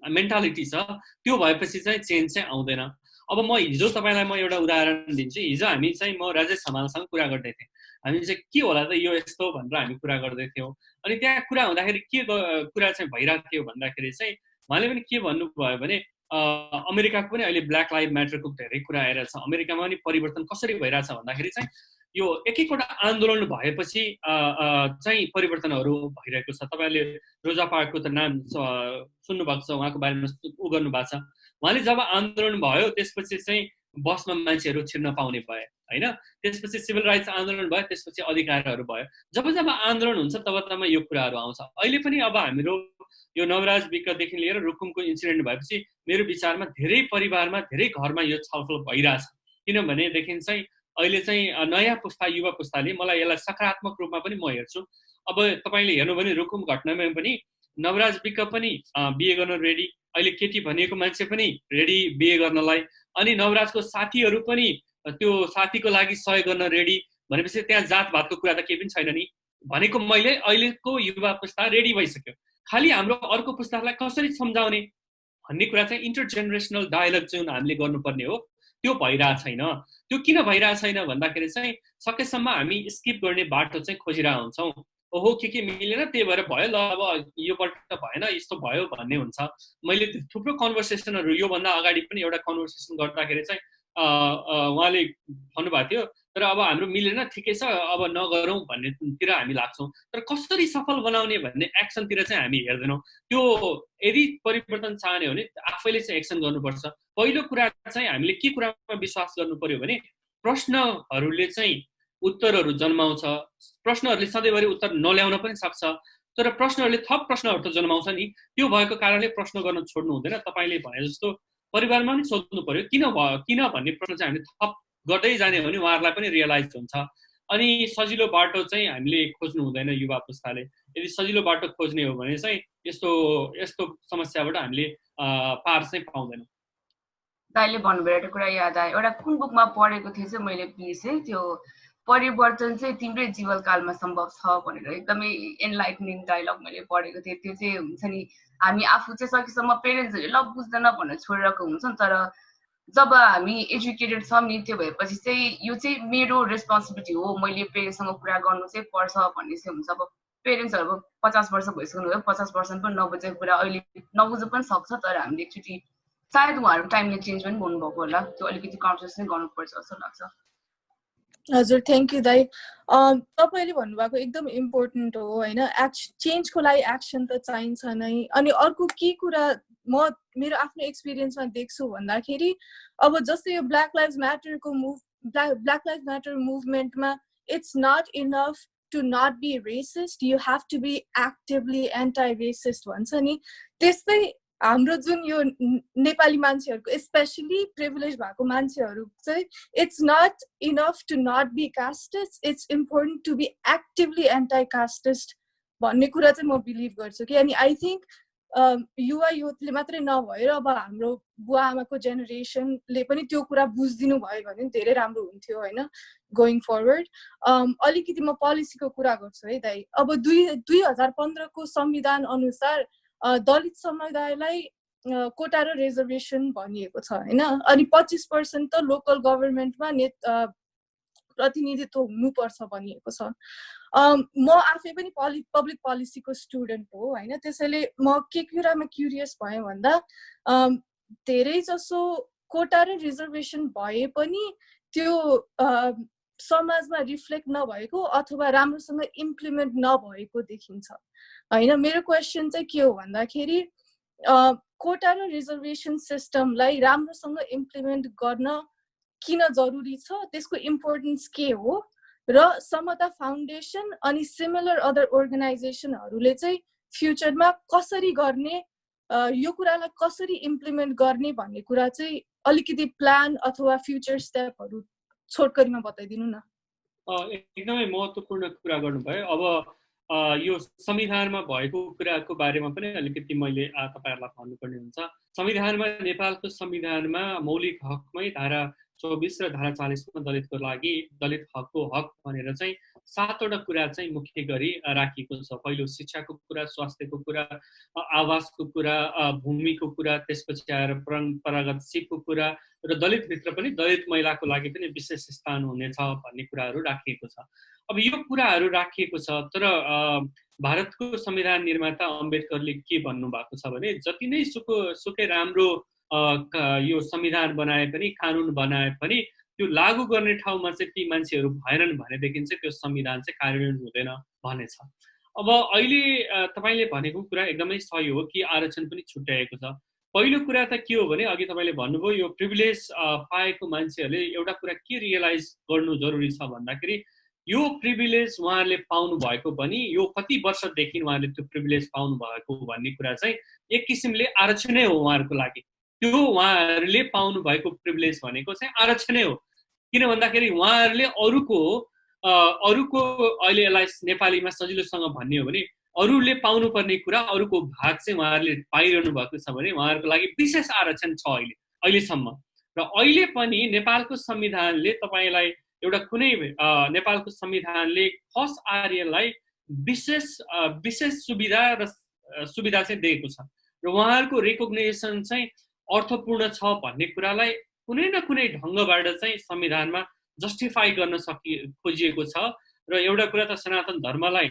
मेन्टालिटी छ त्यो भएपछि चाहिँ चेन्ज चाहिँ आउँदैन। अब म हिजो तपाईँलाई म एउटा उदाहरण दिन्छु। हिजो हामी चाहिँ म राजेश हमालसँग कुरा गर्दै थिएँ। हामी चाहिँ के होला त यो यस्तो भनेर हामी कुरा गर्दै थियौँ। अनि त्यहाँ कुरा हुँदाखेरि के कुरा चाहिँ भइरहेको थियो भन्दाखेरि चाहिँ उहाँले पनि के भन्नुभयो भने अमेरिकाको पनि अहिले ब्ल्याक लाइभ म्याटरको धेरै कुरा आइरहेछ। अमेरिकामा पनि परिवर्तन कसरी भइरहेछ भन्दाखेरि चाहिँ यो एक-एकवटा आन्दोलन भएपछि चाहिँ परिवर्तनहरू भइरहेको छ। तपाईँले रोजा पार्कको त नाम सुन्नुभएको छ, उहाँको बारेमा उ गर्नुभएको छ। उहाँले जब आन्दोलन भयो त्यसपछि चाहिँ बसमा मान्छेहरू छिर्न पाउने भए होइन, त्यसपछि सिभिल राइट्स आन्दोलन भयो, त्यसपछि अधिकारहरू भयो। जब आन्दोलन हुन्छ तब यो कुराहरू आउँछ। अहिले पनि अब हाम्रो यो नवराज विक्रदेखि लिएर रुकुमको इन्सिडेन्ट भएपछि मेरो विचारमा धेरै परिवारमा धेरै घरमा यो छलफल भइरहेछ। किनभनेदेखि चाहिँ अहिले चाहिँ नयाँ पुस्ता युवा पुस्ताले मलाई यसलाई सकारात्मक रूपमा पनि म हेर्छु। अब तपाईँले हेर्नु भने रुकुम घटनामा पनि नवराज विक्क पनि बिहे गर्न रेडी, अहिले केटी भनेको मान्छे पनि रेडी बिहे गर्नलाई, अनि नवराजको साथीहरू पनि त्यो साथीको लागि सहयोग गर्न रेडी भनेपछि त्यहाँ जातभातको कुरा त केही पनि छैन नि। भनेको मैले अहिलेको युवा पुस्ता रेडी भइसक्यो, खालि हाम्रो अर्को पुस्तालाई कसरी सम्झाउने भन्ने कुरा चाहिँ इन्टरजेनेरेसनल डायलग चाहिँ हामीले गर्नुपर्ने हो। त्यो भइरहेको छैन। त्यो किन भइरहेको छैन भन्दाखेरि चाहिँ सकेसम्म हामी स्किप गर्ने बाटो चाहिँ खोजिरहेको हुन्छौँ। ओहो के मिलेन त्यही भएर भयो ल अब योपल्ट भएन यस्तो भयो भन्ने हुन्छ। मैले थुप्रो कन्भर्सेसनहरू योभन्दा अगाडि पनि एउटा कन्भर्सेसन गर्दाखेरि चाहिँ उहाँले भन्नुभएको थियो तर अब हाम्रो मिलेन ठिकै छ अब नगरौँ भन्नेतिर हामी लाग्छौँ। तर कसरी सफल बनाउने भन्ने एक्सनतिर चाहिँ हामी हेर्दैनौँ। त्यो यदि परिवर्तन चाहने हो भने आफैले चाहिँ एक्सन गर्नुपर्छ। पहिलो कुरा चाहिँ हामीले के कुरामा विश्वास गर्नु पर्यो भने प्रश्नहरूले चाहिँ उत्तरहरू जन्माउँछ। प्रश्नहरूले सधैँभरि उत्तर नल्याउन पनि सक्छ, तर प्रश्नहरूले थप प्रश्नहरू त जन्माउँछ नि। त्यो भएको कारणले प्रश्न गर्न छोड्नु हुँदैन। तपाईँले भने जस्तो परिवारमा पनि सोध्नु पर्यो किन भन्ने प्रश्न चाहिँ हामीले थप गर्दै जाने हो भने उहाँहरूलाई पनि रियलाइज हुन्छ। अनि सजिलो बाटो चाहिँ हामीले खोज्नु हुँदैन। युवा पुस्ताले यदि सजिलो बाटो खोज्ने हो भने चाहिँ यस्तो समस्याबाट हामीले पार चाहिँ पाउँदैनौँ। दाइले भन्नुभयो एउटा कुरा याद आयो, एउटा कुन बुकमा पढेको थिएँ चाहिँ मैले बिर्सेँ, त्यो परिवर्तन चाहिँ तिम्रै जीवनकालमा सम्भव छ भनेर एकदमै एनलाइटनिङ डायलग मैले पढेको थिएँ। त्यो चाहिँ हुन्छ नि हामी आफू चाहिँ सकेसम्म पेरेन्ट्सहरूले ल बुझ्दैन भनेर छोडिरहेको हुन्छ नि, तर जब हामी एजुकेटेड छौँ नि त्यो भएपछि चाहिँ यो चाहिँ मेरो रेस्पोन्सिबिलिटी हो, मैले पेरेन्ट्ससँग कुरा गर्नु चाहिँ पर्छ भन्ने चाहिँ हुन्छ। अब पेरेन्ट्सहरू 50 वर्ष भइसक्नु भयो, 50% पनि नबुझेको कुरा अहिले नबुझ्नु पनि सक्छ, तर हामीले एकचोटि सायद उहाँहरू टाइमले चेन्ज पनि भन्नुभएको होला, त्यो अलिकति कन्सियस नै गर्नुपर्छ जस्तो लाग्छ। हजुर थ्याङ्क यू दाइ। तपाईँले भन्नुभएको एकदम इम्पोर्टेन्ट हो होइन, चेन्जको लागि एक्सन त चाहिन्छ नै। अनि अर्को के कुरा म मेरो आफ्नो एक्सपिरियन्समा देख्छु भन्दाखेरि अब जस्तै यो ब्ल्याक लाइभ्स म्याटर मुभमेन्टमा it's not enough to not be racist, you have to be actively anti-racist भन्छ नि। त्यस्तै हाम्रो जुन यो नेपाली मान्छेहरूको स्पेशली प्रिभिलेज भएको मान्छेहरू चाहिँ it's not enough to not be casteist, it's important to be actively anti casteist भन्ने कुरा चाहिँ म बिलिभ गर्छु कि। अनि आई थिङ्क युवा युथले मात्रै नभएर अब हाम्रो बुवा आमाको जेनेरेसनले पनि त्यो कुरा बुझिदिनु भयो भने धेरै राम्रो हुन्थ्यो होइन गोइङ फरवर्ड। अलिकति म पोलिसीको कुरा गर्छु है दाइ। अब 2015 को संविधान अनुसार दलित समुदायलाई कोटा र रिजर्भेसन भनिएको छ होइन। अनि 25% त लोकल गभर्मेन्टमा प्रतिनिधित्व हुनुपर्छ भनिएको छ। म आफै पनि पब्लिक पोलिसीको स्टुडेन्ट हो होइन, त्यसैले म के कुरामा क्युरियस भएँ भन्दा धेरै जसो कोटा र रिजर्भेसन भए पनि त्यो समाजमा रिफ्लेक्ट नभएको अथवा राम्रोसँग इम्प्लिमेन्ट नभएको देखिन्छ होइन। मेरो क्वेसन चाहिँ के हो भन्दाखेरि कोटा र रिजर्भेसन सिस्टमलाई राम्रोसँग इम्प्लिमेन्ट गर्न किन जरुरी छ, त्यसको इम्पोर्टेन्स के हो, र समता फाउन्डेसन अनि सिमिलर अदर अर्गनाइजेसनहरूले चाहिँ फ्युचरमा कसरी गर्ने, यो कुरालाई कसरी इम्प्लिमेन्ट गर्ने भन्ने कुरा चाहिँ अलिकति प्लान अथवा फ्युचर स्टेपहरू छोटकरीमा बताइदिनु न। एकदमै महत्त्वपूर्ण कुरा गर्नुभयो। अब यो संविधानमा भएको कुराको बारेमा पनि अलिकति मैले तपाईहरुलाई भन्नुपर्ने हुन्छ। संविधानमा, नेपालको संविधानमा मौलिक हकमै धारा 24 र धारा 40 मा दलितको लागि दलित हकको हक भनेर चाहिँ 7 वटा कुरा चाहिँ मुख्य गरी राखिएको छ। पहिलो शिक्षाको कुरा, स्वास्थ्यको कुरा, आवासको कुरा, भूमिको कुरा, त्यसपछि आएर परम्परागत सिपको कुरा र दलित भित्र पनि दलित महिलाको लागि पनि विशेष स्थान हुनेछ भन्ने कुराहरू राखिएको छ। अब यो कुराहरू राखिएको छ, तर भारतको संविधान निर्माता अम्बेडकरले के भन्नुभएको छ भने जति नै सुकै राम्रो यो संविधान बनाए पनि, कानुन बनाए पनि त्यो लागू गर्ने ठाउँमा चाहिँ ती मान्छेहरू भएनन् भनेदेखि चाहिँ त्यो संविधान चाहिँ कार्यान्वयन हुँदैन भनेछ। अब अहिले तपाईले भनेको कुरा एकदमै सही हो कि आरक्षण पनि छुट्याएको छ। पहिलो कुरा त के हो भने अघि तपाईले भन्नुभयो यो प्रिभिलेज पाएको मान्छेहरूले एउटा कुरा के रियलाइज गर्नु जरुरी छ भन्दाखेरि यो प्रिभिलेज उहाँहरूले पाउनु भएको पनि यो कति वर्षदेखि उहाँहरूले त्यो प्रिभिलेज पाउनु भएको भन्ने कुरा चाहिँ एक किसिमले आरक्षणै हो उहाँहरूको लागि। त्यो उहाँहरूले पाउनु भएको प्रिभिलेज भनेको चाहिँ आरक्षणै हो। किन भन्दाखेरि उहाँहरूले अरूको अहिले यसलाई नेपालीमा सजिलोसँग भन्ने हो भने अरूले पाउनुपर्ने कुरा, अरूको भाग चाहिँ उहाँहरूले पाइरहनु भएको छ भने उहाँहरूको लागि विशेष आरक्षण छ अहिलेसम्म। र अहिले पनि नेपालको संविधानले तपाईलाई एउटा कुनै नेपालको संविधानले खस आर्यलाई विशेष सुविधा चाहिँ दिएको छ र उहाँहरूको रेकग्नेसन चाहिँ अर्थपूर्ण छ भन्ने कुरालाई कुनै न कुनै ढङ्गबाट चाहिँ संविधानमा जस्टिफाई गर्न खोजिएको छ। र एउटा कुरा त सनातन धर्मलाई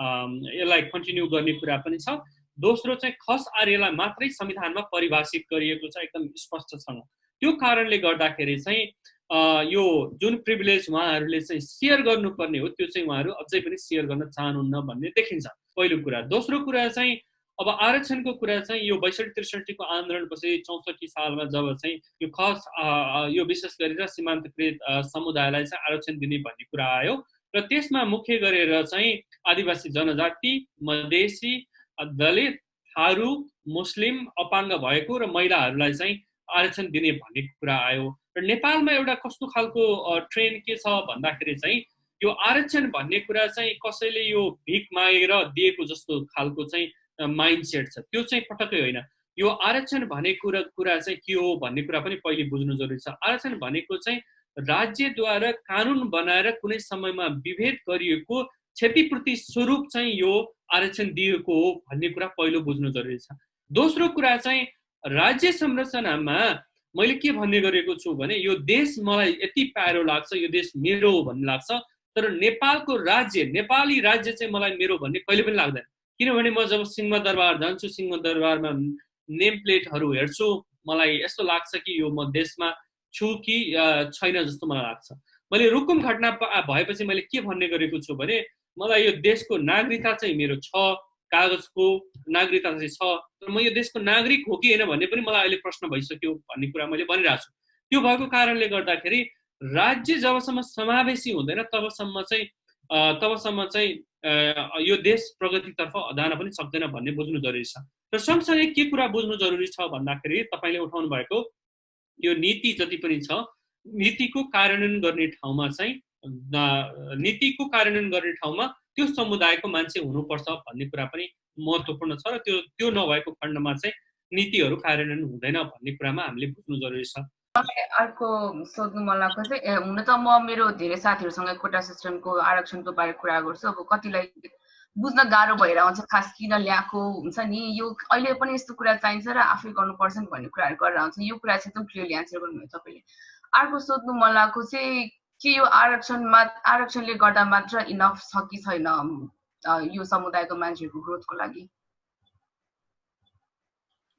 यसलाई कन्टिन्यू गर्ने कुरा पनि छ। दोस्रो चाहिँ खस आर्यलाई मात्रै संविधानमा परिभाषित गरिएको छ एकदम स्पष्टसँग। त्यो कारणले गर्दाखेरि चाहिँ यो जुन प्रिभिलेज उहाँहरूले चाहिँ सेयर गर्नुपर्ने हो त्यो चाहिँ उहाँहरू अझै पनि सेयर गर्न चाहनुहुन्न भन्ने देखिन्छ, पहिलो कुरा। दोस्रो कुरा चाहिँ अब आरक्षणको कुरा चाहिँ यो 62-63 को आन्दोलनपछि 64 सालमा जब चाहिँ यो खस यो विशेष गरेर सीमान्तकृत समुदायलाई चाहिँ आरक्षण दिने भन्ने कुरा आयो र त्यसमा मुख्य गरेर चाहिँ आदिवासी जनजाति, मधेसी, दलित, थारू, मुस्लिम, अपाङ्ग भएको र महिलाहरूलाई चाहिँ आरक्षण दिने भन्ने कुरा आयो। र नेपालमा एउटा कस्तो खालको ट्रेन्ड के छ भन्दाखेरि चाहिँ यो आरक्षण भन्ने कुरा चाहिँ कसैले यो भिख मागेर दिएको जस्तो खालको चाहिँ माइन्डसेट छ, त्यो चाहिँ पटक्कै होइन। यो आरक्षण भनेको कुरा चाहिँ के हो भन्ने कुरा पनि पहिले बुझ्नु जरुरी छ। आरक्षण भनेको चाहिँ राज्यद्वारा कानुन बनाएर कुनै समयमा विभेद गरिएको क्षतिपूर्ति स्वरूप चाहिँ यो आरक्षण दिएको हो भन्ने कुरा पहिलो बुझ्नु जरुरी छ। दोस्रो कुरा चाहिँ राज्य संरचनामा मैले के भन्ने गरेको छु भने यो देश मलाई यति प्यारो लाग्छ, यो देश मेरो हो भन्ने लाग्छ, तर नेपालको राज्य, नेपाली राज्य चाहिँ मलाई मेरो भन्ने कहिले पनि लाग्दैन। किनभने म जब सिंहदरबार जान्छु, सिंहदरबारमा नेम प्लेटहरू हेर्छु, मलाई यस्तो लाग्छ कि यो म देशमा छु कि छैन जस्तो मलाई लाग्छ। मैले रुकुम घटना भएपछि मैले के भन्ने गरेको छु भने मलाई यो देशको नागरिकता चाहिँ मेरो छ, कागजको नागरिकता चाहिँ छ, तर म यो देशको नागरिक हो कि होइन भन्ने पनि मलाई अहिले प्रश्न भइसक्यो भन्ने कुरा मैले भनिरहेको छु। त्यो भएको कारणले गर्दाखेरि राज्य जबसम्म समावेशी हुँदैन तबसम्म चाहिँ यो देश प्रगतितर्फ जान पनि सक्दैन भन्ने बुझ्नु जरुरी छ। र सँगसँगै के कुरा बुझ्नु जरुरी छ भन्दाखेरि तपाईले उठाउनु भएको यो नीति जति पनि छ, नीतिको कार्यान्वयन गर्ने ठाउँमा त्यो समुदायको मान्छे हुनुपर्छ भन्ने कुरा पनि महत्त्वपूर्ण छ। र त्यो नभएको खण्डमा चाहिँ नीतिहरू कार्यान्वयन हुँदैन भन्ने कुरामा हामीले बुझ्नु जरुरी छ। अर्को सोध्नु मन लागेको चाहिँ हुन त म मेरो धेरै साथीहरूसँग कोटा सिस्टमको आरक्षणको बारे कुरा गर्छु। अब कतिलाई बुझ्न गाह्रो भएर आउँछ, खास किन ल्याएको हुन्छ नि, यो अहिले पनि यस्तो कुरा चाहिन्छ र आफै गर्नुपर्छ भन्ने कुराहरू गरेर आउँछ। यो कुरा चाहिँ एकदम क्लियरली एन्सर गर्नुभयो तपाईँले। अर्को सोध्नु मन लागेको चाहिँ के यो आरक्षणले गर्दा मात्र इनफ छ कि छैन यो समुदायको मान्छेहरूको ग्रोथको लागि?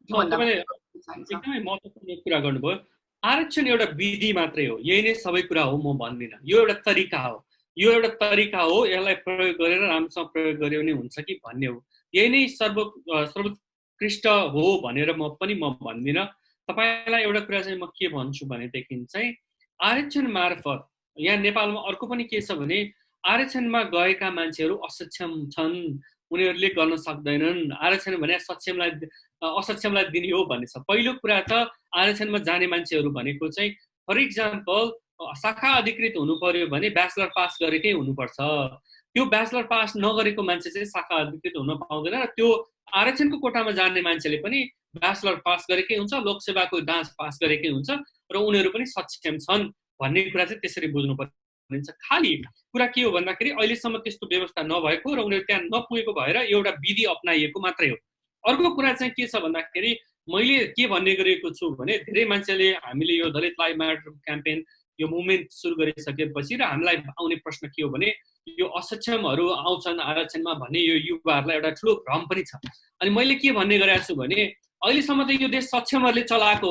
एकदमै महत्त्वपूर्ण कुरा गर्नुभयो। आरक्षण एउटा विधि मात्रै हो, यही नै सबै कुरा हो म भन्दिनँ। यो एउटा तरिका हो, यसलाई प्रयोग गरेर राम्रोसँग प्रयोग गर्यो भने हुन्छ कि भन्ने हो। यही नै सर्वोत्कृष्ट हो भनेर म भन्दिनँ। तपाईँलाई एउटा कुरा चाहिँ म के भन्छु भनेदेखि चाहिँ आरक्षण मार्फत यहाँ नेपालमा अर्को पनि के छ भने आरक्षणमा गएका मान्छेहरू असक्षम छन्, उनीहरूले गर्न सक्दैनन्। आरक्षण भने असक्षमलाई दिने हो भन्ने छ। पहिलो कुरा त आरक्षणमा जाने मान्छेहरू भनेको चाहिँ फर इक्जाम्पल शाखा अधिकृत हुनु पर्यो भने ब्याचलर पास गरेकै हुनुपर्छ। त्यो ब्याचलर पास नगरेको मान्छे चाहिँ शाखा अधिकृत हुन पाउँदैन। र त्यो आरक्षणको कोटामा जाने मान्छेले पनि ब्याचलर पास गरेकै हुन्छ, लोकसेवाको जाँच पास गरेकै हुन्छ र उनीहरू पनि सक्षम छन् भन्ने कुरा चाहिँ त्यसरी बुझ्नु पर्छ। खाली कुरा के हो भन्दाखेरि अहिलेसम्म त्यस्तो व्यवस्था नभएको र उनीहरू त्यहाँ नपुगेको भएर एउटा विधि अपनाइएको मात्रै हो। अर्को कुरा चाहिँ के छ भन्दाखेरि मैले के भन्ने गरेको छु भने धेरै मान्छेले हामीले यो दलित लाइभ म्याटर क्याम्पेन यो मुभमेन्ट सुरु गरिसकेपछि र हामीलाई आउने प्रश्न के हो भने यो असक्षमहरू आउँछन् आरक्षणमा भन्ने यो युवाहरूलाई एउटा ठुलो भ्रम पनि छ। अनि मैले के भन्ने गरेको छु भने अहिलेसम्म त यो देश सक्षमहरूले चलाएको,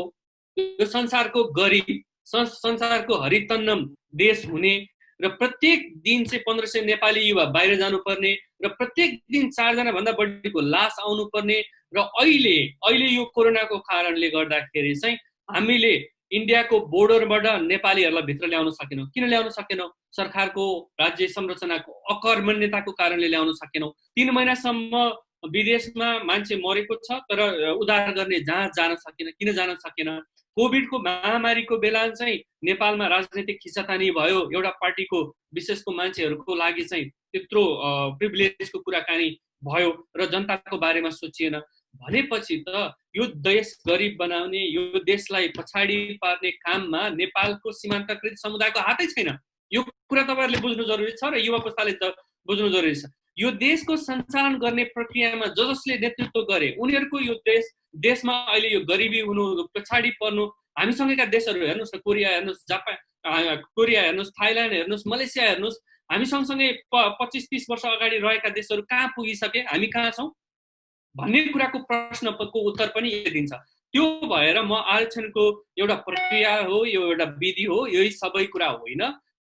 यो संसारको गरिब, संसारको हरितन्नम देश हुने र प्रत्येक दिन चाहिँ 1500 नेपाली युवा बाहिर जानुपर्ने र प्रत्येक दिन 4 जना भन्दा बढीको लास आउनुपर्ने र अहिले यो कोरोनाको कारणले गर्दाखेरि चाहिँ हामीले इन्डियाको बोर्डरबाट नेपालीहरूलाई भित्र ल्याउन सकेनौँ। किन ल्याउन सकेनौँ? सरकारको राज्य संरचनाको अकर्मण्यताको कारणले ल्याउन सकेनौँ। 3 महिनासम्म विदेशमा मान्छे मरेको छ तर उद्धार गर्ने जाँच जान सकेन। किन जान सकेन? कोभिडको महामारीको बेला चाहिँ नेपालमा राजनीतिक खिचातानी भयो, एउटा पार्टीको विशेषको मान्छेहरूको लागि चाहिँ त्यत्रो प्रिभिलेजको कुराकानी भयो र जनताको बारेमा सोचिएन भनेपछि त यो देश गरिब बनाउने, यो देशलाई पछाडि पार्ने काममा नेपालको सीमान्तकृत समुदायको हातै छैन। यो कुरा तपाईँहरूले बुझ्नु जरुरी छ र युवा पुस्ताले बुझ्नु जरुरी छ। यो देशको सञ्चालन गर्ने प्रक्रियामा जसले नेतृत्व गरे उनीहरूको यो देशमा अहिले यो गरिबी हुनु, पछाडि पर्नु, हामीसँगैका देशहरू हेर्नुहोस् न, कोरिया हेर्नुहोस्, जापान, कोरिया हेर्नुहोस्, थाइल्यान्ड हेर्नुहोस्, मलेसिया हेर्नुहोस्, हामी सँगसँगै 25-30 वर्ष अगाडि रहेका देशहरू कहाँ पुगिसके, हामी कहाँ छौँ भन्ने कुराको प्रश्नको उत्तर पनि यही दिन्छ। त्यो भएर म आरक्षणको एउटा प्रक्रिया हो, यो एउटा विधि हो, यही सबै कुरा होइन,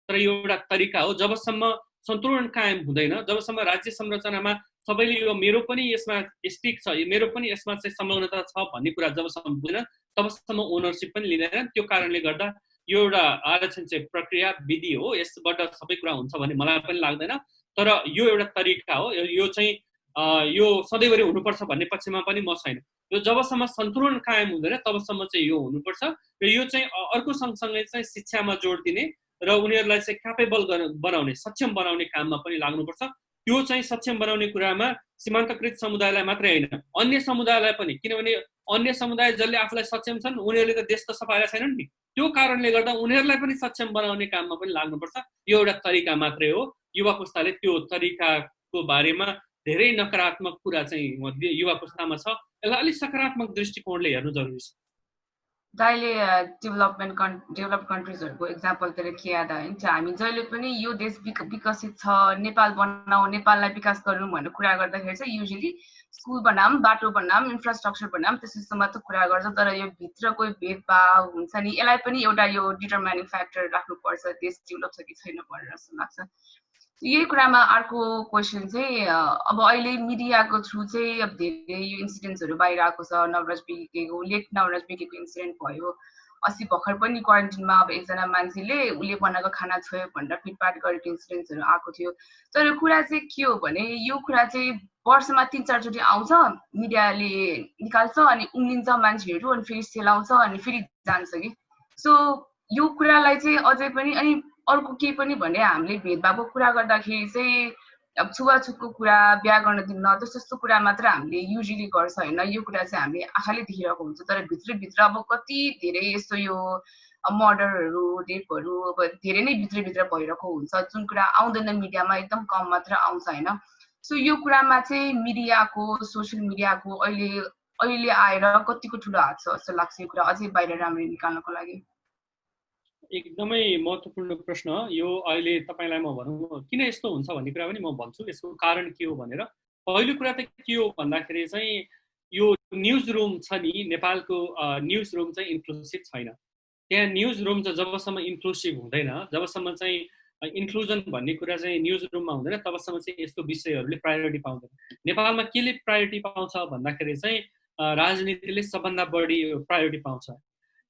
तर यो एउटा तरिका हो। जबसम्म सन्तुलन कायम हुँदैन, जबसम्म राज्य संरचनामा सबैले यो मेरो पनि यसमा स्टिक छ, मेरो पनि यसमा चाहिँ संलग्नता छ भन्ने कुरा जबसम्म बुझ्दैन तबसम्म ओनरसिप पनि लिँदैन। त्यो कारणले गर्दा यो एउटा आरक्षण चाहिँ प्रक्रिया विधि हो, यसबाट सबै कुरा हुन्छ भन्ने मलाई पनि लाग्दैन। तर यो एउटा तरिका हो, यो चाहिँ यो सधैँभरि हुनुपर्छ भन्ने पक्षमा पनि म छैन। यो जबसम्म सन्तुलन कायम हुँदैन तबसम्म चाहिँ यो हुनुपर्छ र यो चाहिँ अर्को सँगसँगै चाहिँ शिक्षामा जोड दिने र उनीहरूलाई चाहिँ क्यापेबल बनाउने, सक्षम बनाउने काममा पनि लाग्नुपर्छ। त्यो चाहिँ सक्षम बनाउने कुरामा सीमान्तकृत समुदायलाई मात्रै होइन, अन्य समुदायलाई पनि, किनभने अन्य समुदाय जसले आफूलाई सक्षम छन् उनीहरूले त देश त सफाएका छैनन् नि। त्यो कारणले गर्दा उनीहरूलाई पनि सक्षम बनाउने काममा पनि लाग्नुपर्छ। यो एउटा तरिका मात्रै हो। युवा पुस्ताले त्यो तरिकाको बारेमा धेरै नकारात्मक कुरा चाहिँ युवा पुस्तामा छ, यसलाई अलिक सकारात्मक दृष्टिकोणले हेर्नु जरुरी छ। दाइले डेभलप कन्ट्रिजहरूको एक्जाम्पलतिर के याद आयो भने चाहिँ हामी जहिले पनि यो देश विकसित छ, नेपाल बनाऊ, नेपाललाई विकास गरौँ भनेर कुरा गर्दाखेरि चाहिँ युजली स्कुल बनाऊँ, बाटो बनाऊँ, इन्फ्रास्ट्रक्चर बनाऊँ त्यसो मात्र कुरा गर्छ। तर यो भित्रको भेदभाव हुन्छ नि, यसलाई पनि एउटा यो डिटरमाइनिङ फ्याक्टर राख्नुपर्छ देश डेभलप छ कि छैन भनेर जस्तो लाग्छ। यही कुरामा अर्को क्वेसन चाहिँ अब अहिले मिडियाको थ्रु चाहिँ अब धेरै यो इन्सिडेन्ट्सहरू बाहिर आएको छ। नवराज बिकेको लेट नवराज बिकेको इन्सिडेन्ट भयो, अस्ति भर्खर पनि क्वारेन्टिनमा अब एकजना मान्छेले उसले बनाएको खाना छोयो भनेर पिटपाट गरेको इन्सिडेन्ट्सहरू आएको थियो। तर कुरा चाहिँ के हो भने यो कुरा चाहिँ वर्षमा 3-4 चोटि आउँछ, मिडियाले निकाल्छ अनि उम्लिन्छ मान्छेहरू अनि फेरि सेलाउँछ अनि फेरि जान्छ कि। सो यो कुरालाई चाहिँ अझै पनि अनि अर्को के पनि भने हामीले भेदभावको कुरा गर्दाखेरि चाहिँ अब छुवाछुतको कुरा, बिहा गर्न दिन्न त्यस्तो कुरा मात्र हामीले युजली गर्छ होइन। यो कुरा चाहिँ हामीले आँखाले देखिरहेको हुन्छ। तर भित्रभित्र अब कति धेरै यस्तो यो मर्डरहरू, रेपहरू अब धेरै नै भित्रभित्र भइरहेको हुन्छ जुन कुरा आउँदैन मिडियामा, एकदम कम मात्र आउँछ होइन। सो यो कुरामा चाहिँ मिडियाको, सोसियल मिडियाको अहिले आएर कतिको ठुलो हात छ जस्तो लाग्छ यो कुरा अझै बाहिर राम्ररी निकाल्नको लागि। एकदमै महत्त्वपूर्ण प्रश्न यो। अहिले तपाईलाई म भनौँ किन यस्तो हुन्छ भन्ने कुरा पनि म भन्छु, यसको कारण के हो भनेर। पहिलो कुरा त के हो भन्दाखेरि चाहिँ यो न्युज रुम छ नि, नेपालको न्युज रुम चाहिँ इन्क्लुसिभ छैन। त्यहाँ न्युज रुम चाहिँ जबसम्म इन्क्लुसिभ हुँदैन, जबसम्म चाहिँ इन्क्लुजन भन्ने कुरा चाहिँ न्युज रुममा हुँदैन, तबसम्म चाहिँ यस्तो विषयहरूले प्रायोरिटी पाउँदैन। नेपालमा केले प्रायोरिटी पाउँछ भन्दाखेरि चाहिँ राजनीतिले सबभन्दा बढी प्रायोरिटी पाउँछ।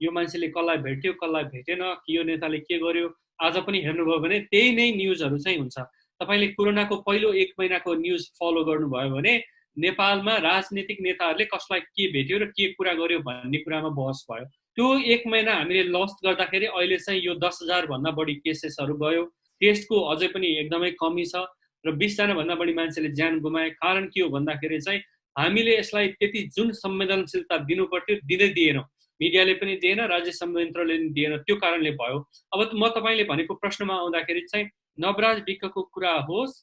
यो मान्छेले कसलाई भेट्यो, कसलाई भेटेन, यो नेताले के गर्यो, आज पनि हेर्नुभयो भने त्यही नै न्युजहरू चाहिँ हुन्छ। तपाईँले कोरोनाको पहिलो 1 महिनाको न्युज फलो गर्नुभयो भने नेपालमा राजनीतिक नेताहरूले कसलाई के भेट्यो र के कुरा गर्यो भन्ने कुरामा बहस भयो। त्यो 1 महिना हामीले लस्ट गर्दाखेरि अहिले चाहिँ यो 10,000 भन्दा बढी केसेसहरू गयो। टेस्टको अझै पनि एकदमै कमी छ र 20 जना भन्दा बढी मान्छेले ज्यान गुमाए। कारण के हो भन्दाखेरि चाहिँ हामीले यसलाई त्यति जुन संवेदनशीलता दिनु पर्थ्यो दिँदै दिएनौँ, मिडियाले पनि दिएन, राज्य संयन्त्रले पनि दिएन। त्यो कारणले भयो। अब म तपाईँले भनेको प्रश्नमा आउँदाखेरि चाहिँ नवराज विकको कुरा होस्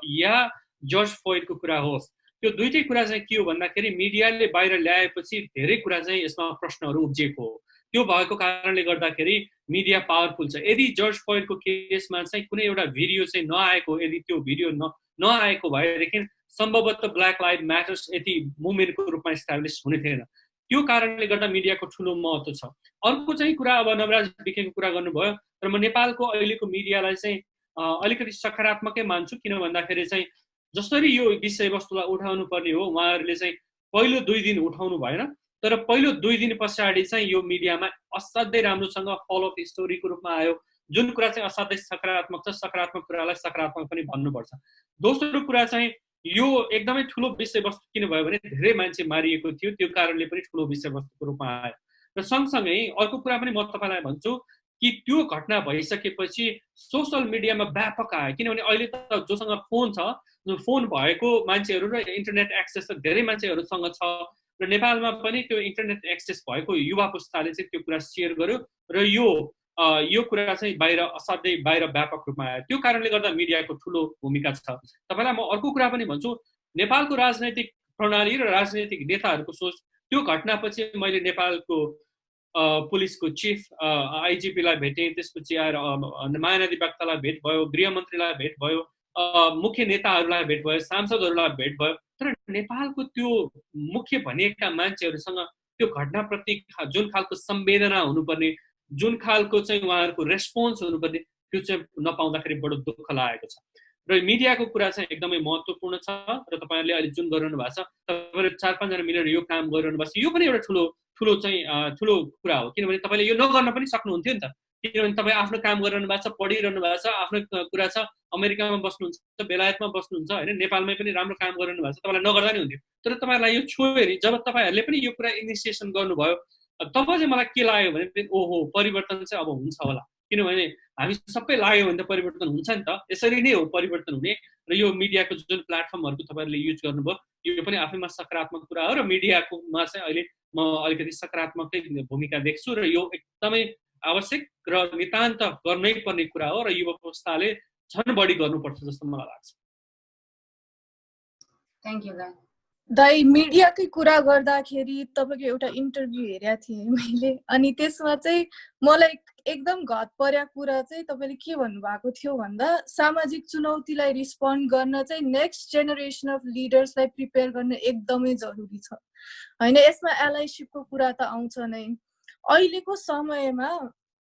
या जर्ज फ्लोइडको कुरा होस्, त्यो दुईटै कुरा चाहिँ के हो भन्दाखेरि मिडियाले बाहिर ल्याएपछि धेरै कुरा चाहिँ यसमा प्रश्नहरू उब्जिएको हो। त्यो भएको कारणले गर्दाखेरि मिडिया पावरफुल छ। यदि जर्ज फ्लोइडको केसमा चाहिँ कुनै एउटा भिडियो चाहिँ नआएको, यदि त्यो भिडियो नआएको भएदेखि सम्भवतः ब्ल्याक लाइभ म्याटर्स यति मुभमेन्टको रूपमा इस्टाब्लिस हुने थिएन। त्यो कारणले गर्दा मिडियाको ठुलो महत्त्व छ। अर्को चाहिँ कुरा, अब नवराज विकेको कुरा गर्नुभयो, तर म नेपालको अहिलेको मिडियालाई चाहिँ अलिकति सकारात्मकै मान्छु। किन भन्दाखेरि चाहिँ जसरी यो विषयवस्तुलाई उठाउनु पर्ने हो उहाँहरूले चाहिँ पहिलो 2 दिन उठाउनु भएन, तर पहिलो 2 दिन पछाडि चाहिँ यो मिडियामा असाध्यै राम्रोसँग फलो अफ स्टोरीको रूपमा आयो। जुन कुरा चाहिँ असाध्यै सकारात्मक छ, सकारात्मक कुरालाई सकारात्मक पनि भन्नुपर्छ। दोस्रो कुरा चाहिँ यो एकदमै ठुलो विषयवस्तु किन भयो भने धेरै मान्छे मारिएको थियो, त्यो कारणले पनि ठुलो विषयवस्तुको रूपमा आयो। र सँगसँगै अर्को कुरा पनि म तपाईँलाई भन्छु कि त्यो घटना भइसकेपछि सोसल मिडियामा व्यापक आयो। किनभने अहिले त जोसँग फोन छ, फोन भएको मान्छेहरू र इन्टरनेट एक्सेस त धेरै मान्छेहरूसँग छ र नेपालमा पनि त्यो इन्टरनेट एक्सेस भएको युवा पुस्ताले चाहिँ त्यो कुरा सेयर गर्यो र यो कुरा चाहिँ असाध्यै बाहिर व्यापक रूपमा आयो। त्यो कारणले गर्दा मिडियाको ठुलो भूमिका छ। तपाईँलाई म अर्को कुरा पनि भन्छु, नेपालको राजनैतिक प्रणाली र राजनैतिक नेताहरूको सोच, त्यो घटनापछि मैले नेपालको पुलिसको चिफ आइजिपीलाई भेटेँ, त्यसपछि आएर महाधिवक्तालाई भेट भयो, गृहमन्त्रीलाई भेट भयो, मुख्य नेताहरूलाई भेट भयो, सांसदहरूलाई भेट भयो। तर नेपालको त्यो मुख्य भनिएका मान्छेहरूसँग त्यो घटनाप्रति जुन खालको संवेदना हुनुपर्ने, जुन खालको चाहिँ उहाँहरूको रेस्पोन्स हुनुपर्ने, त्यो चाहिँ नपाउँदाखेरि बडो दुःख लागेको छ। र मिडियाको कुरा चाहिँ एकदमै महत्त्वपूर्ण छ। र तपाईँहरूले अहिले जुन गरिरहनु भएको छ, तपाईँले 4-5 जना मिलेर यो काम गरिरहनु भएको छ, यो पनि एउटा ठुलो कुरा हो। किनभने तपाईँले यो नगर्न पनि सक्नुहुन्थ्यो नि त। किनभने तपाईँ आफ्नो काम गरिरहनु भएको छ, पढिरहनु भएको छ, आफ्नो कुरा छ, अमेरिकामा बस्नुहुन्छ, बेलायतमा बस्नुहुन्छ होइन, नेपालमै पनि राम्रो काम गरिरहनु भएको छ, तपाईँलाई नगर्दा नि हुन्थ्यो। तर तपाईँलाई यो छोड्यो नि, जब तपाईँहरूले पनि यो कुरा इनिसिएसन गर्नुभयो, तब चाहिँ मलाई के लाग्यो भने ओहो परिवर्तन चाहिँ अब हुन्छ होला। किनभने हामी सबै लाग्यो भने त परिवर्तन हुन्छ नि त। यसरी नै हो परिवर्तन हुने। र यो मिडियाको जुन प्लेटफर्महरूको तपाईँहरूले युज गर्नुभयो, यो पनि आफैमा सकारात्मक कुरा हो। र मिडियाकोमा चाहिँ अहिले म अलिकति सकारात्मकै भूमिका देख्छु र यो एकदमै आवश्यक र नितान्त गर्नै पर्ने कुरा हो र युवा अवस्थाले झन् बढी गर्नुपर्छ जस्तो मलाई लाग्छ। थ्याङ्क यू दाइ। दाइ मिडियाकै कुरा गर्दाखेरि तपाईँको एउटा इन्टरभ्यू हेरेको थिएँ मैले, अनि त्यसमा चाहिँ मलाई एकदम घत परेको कुरा चाहिँ तपाईँले के भन्नुभएको थियो भन्दा सामाजिक चुनौतीलाई रिस्पोन्ड गर्न चाहिँ नेक्स्ट जेनेरेसन अफ लिडर्सलाई प्रिपेयर गर्न एकदमै जरुरी छ होइन। यसमा एलाइसिपको कुरा त आउँछ नै। अहिलेको समयमा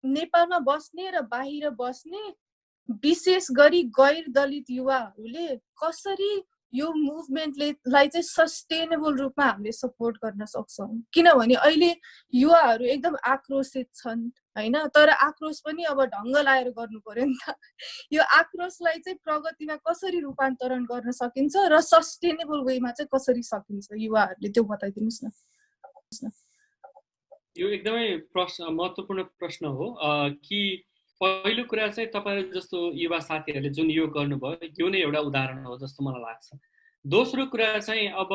नेपालमा बस्ने र बाहिर बस्ने विशेष गरी गैर दलित युवाहरूले कसरी यो मुभमेन्टलाई चाहिँ सस्टेनेबल रूपमा हामीले सपोर्ट गर्न सक्छौँ, किनभने अहिले युवाहरू एकदम आक्रोशित छन् होइन। तर आक्रोश पनि अब ढङ्ग लाएर गर्नु पर्यो नि त। यो आक्रोशलाई चाहिँ प्रगतिमा कसरी रूपान्तरण गर्न सकिन्छ र सस्टेनेबल वेमा चाहिँ कसरी सकिन्छ, युवाहरूले त्यो बताइदिनुहोस् न। यो एकदमै महत्त्वपूर्ण प्रश्न हो कि पहिलो कुरा चाहिँ तपाईहरु जस्तो युवा साथीहरूले जुन यो गर्नुभयो यो नै एउटा उदाहरण हो जस्तो मलाई लाग्छ। दोस्रो कुरा चाहिँ अब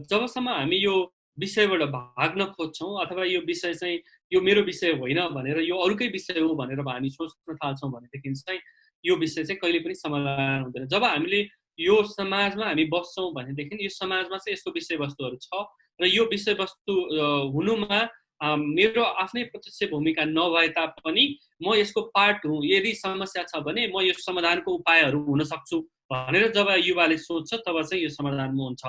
जबसम्म हामी यो विषयबाट भाग्न खोज्छौँ अथवा यो विषय चाहिँ यो मेरो विषय होइन भनेर यो अरूकै विषय हो भनेर हामी सोच्न थाल्छौँ भनेदेखि चाहिँ यो विषय चाहिँ कहिले पनि समाधान हुँदैन। जब हामीले यो समाजमा हामी बस्छौँ भनेदेखि यो समाजमा चाहिँ यस्तो विषयवस्तुहरू छ र यो विषयवस्तु हुनुमा मेरो आफ्नै प्रत्यक्ष भूमिका नभए तापनि म यसको पार्ट हुँ। यदि समस्या छ भने म यो समाधानको उपायहरू हुन सक्छु भनेर जब युवाले सोच्छ तब चाहिँ यो समाधानमा हुन्छ।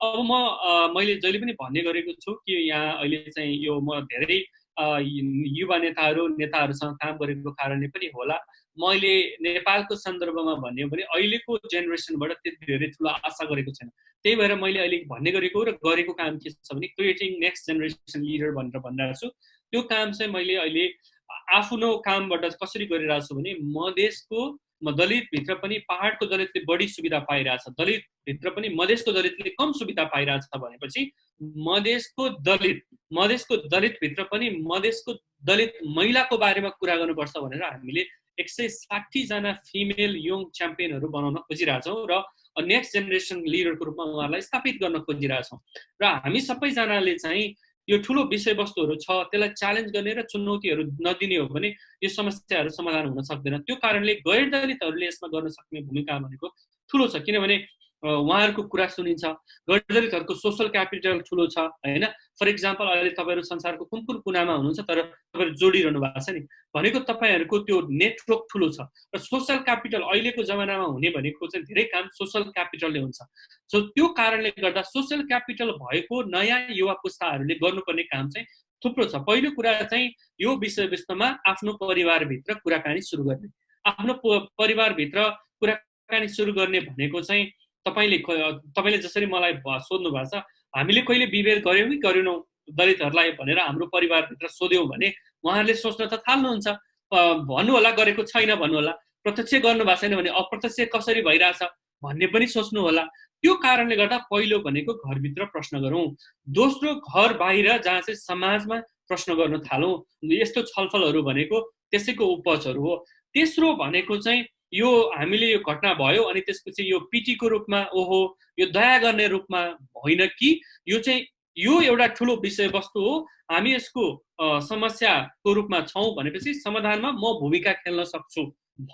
अब मैले जहिले पनि भन्ने गरेको छु कि यहाँ अहिले चाहिँ यो म धेरै युवा नेताहरूसँग काम गरेको कारणले पनि होला मैले नेपालको सन्दर्भमा भन्ने हो भने अहिलेको जेनेरेसनबाट त्यति धेरै ठुलो आशा गरेको छैन। त्यही भएर मैले अहिले भन्ने गरेको र गरेको काम के छ भने क्रिएटिङ नेक्स्ट जेनेरेसन लिडर भनेर भनिरहेको छु। त्यो काम चाहिँ मैले अहिले आफ्नो कामबाट कसरी गरिरहेको छु भने मधेसको दलितभित्र पनि पहाडको दलितले बढी सुविधा पाइरहेछ, दलितभित्र पनि मधेसको दलितले कम सुविधा पाइरहेछ भनेपछि मधेसको दलितभित्र पनि मधेसको दलित महिलाको बारेमा कुरा गर्नुपर्छ भनेर हामीले 160 जना फिमेल यङ च्याम्पियनहरू बनाउन खोजिरहेछौँ र नेक्स्ट जेनेरेसन लिडरको रूपमा उहाँहरूलाई स्थापित गर्न खोजिरहेछौँ। र हामी सबैजनाले चाहिँ यो ठुलो विषयवस्तुहरू छ त्यसलाई च्यालेन्ज गर्ने र चुनौतीहरू नदिने हो भने यो समस्याहरू समाधान हुन सक्दैन। त्यो कारणले गैर दलितहरूले यसमा गर्न सक्ने भूमिका भनेको ठुलो छ, किनभने उहाँहरूको कुरा सुनिन्छ। गैर दलितहरूको सोसल क्यापिटल ठुलो छ होइन। फर इक्जाम्पल अहिले तपाईँहरू संसारको कुन कुन कुनामा हुनुहुन्छ तर तपाईँहरू जोडिरहनु भएको छ नि भनेको तपाईँहरूको त्यो नेटवर्क ठुलो छ र सोसल क्यापिटल अहिलेको जमानामा हुने भनेको चाहिँ धेरै काम सोसल क्यापिटलले हुन्छ। सो त्यो कारणले गर्दा सोसल क्यापिटल भएको नयाँ युवा पुस्ताहरूले गर्नुपर्ने काम चाहिँ थुप्रो छ। पहिलो कुरा चाहिँ यो विषयवस्तुमा आफ्नो परिवारभित्र कुराकानी सुरु गर्ने। आफ्नो परिवारभित्र कुराकानी सुरु गर्ने भनेको चाहिँ तपाईँले जसरी मलाई सोध्नु भएको छ हामीले कहिले विभेद गर्यौँ कि गरेनौँ दलितहरूलाई भनेर हाम्रो परिवारभित्र सोध्यौँ भने उहाँहरूले सोच्न त थाल्नुहुन्छ। भन्नु होला गरेको छैन भन्नु होला, प्रत्यक्ष गर्नु भएको छैन भने अप्रत्यक्ष कसरी भइरहेछ भन्ने पनि सोच्नु होला। त्यो कारणले गर्दा पहिलो भनेको घरभित्र प्रश्न गरौँ। दोस्रो घर बाहिर जहाँ चाहिँ समाजमा प्रश्न गर्न थालौँ। यस्तो छलफलहरू भनेको त्यसैको उपजहरू हो। तेस्रो भनेको चाहिँ यो हामीले यो घटना भयो अनि त्यसपछि यो पिटीको रूपमा ओहो यो दया गर्ने रूपमा होइन कि यो चाहिँ यो एउटा ठुलो विषयवस्तु हो, हामी यसको समस्याको रूपमा छौँ भनेपछि समाधानमा म भूमिका खेल्न सक्छु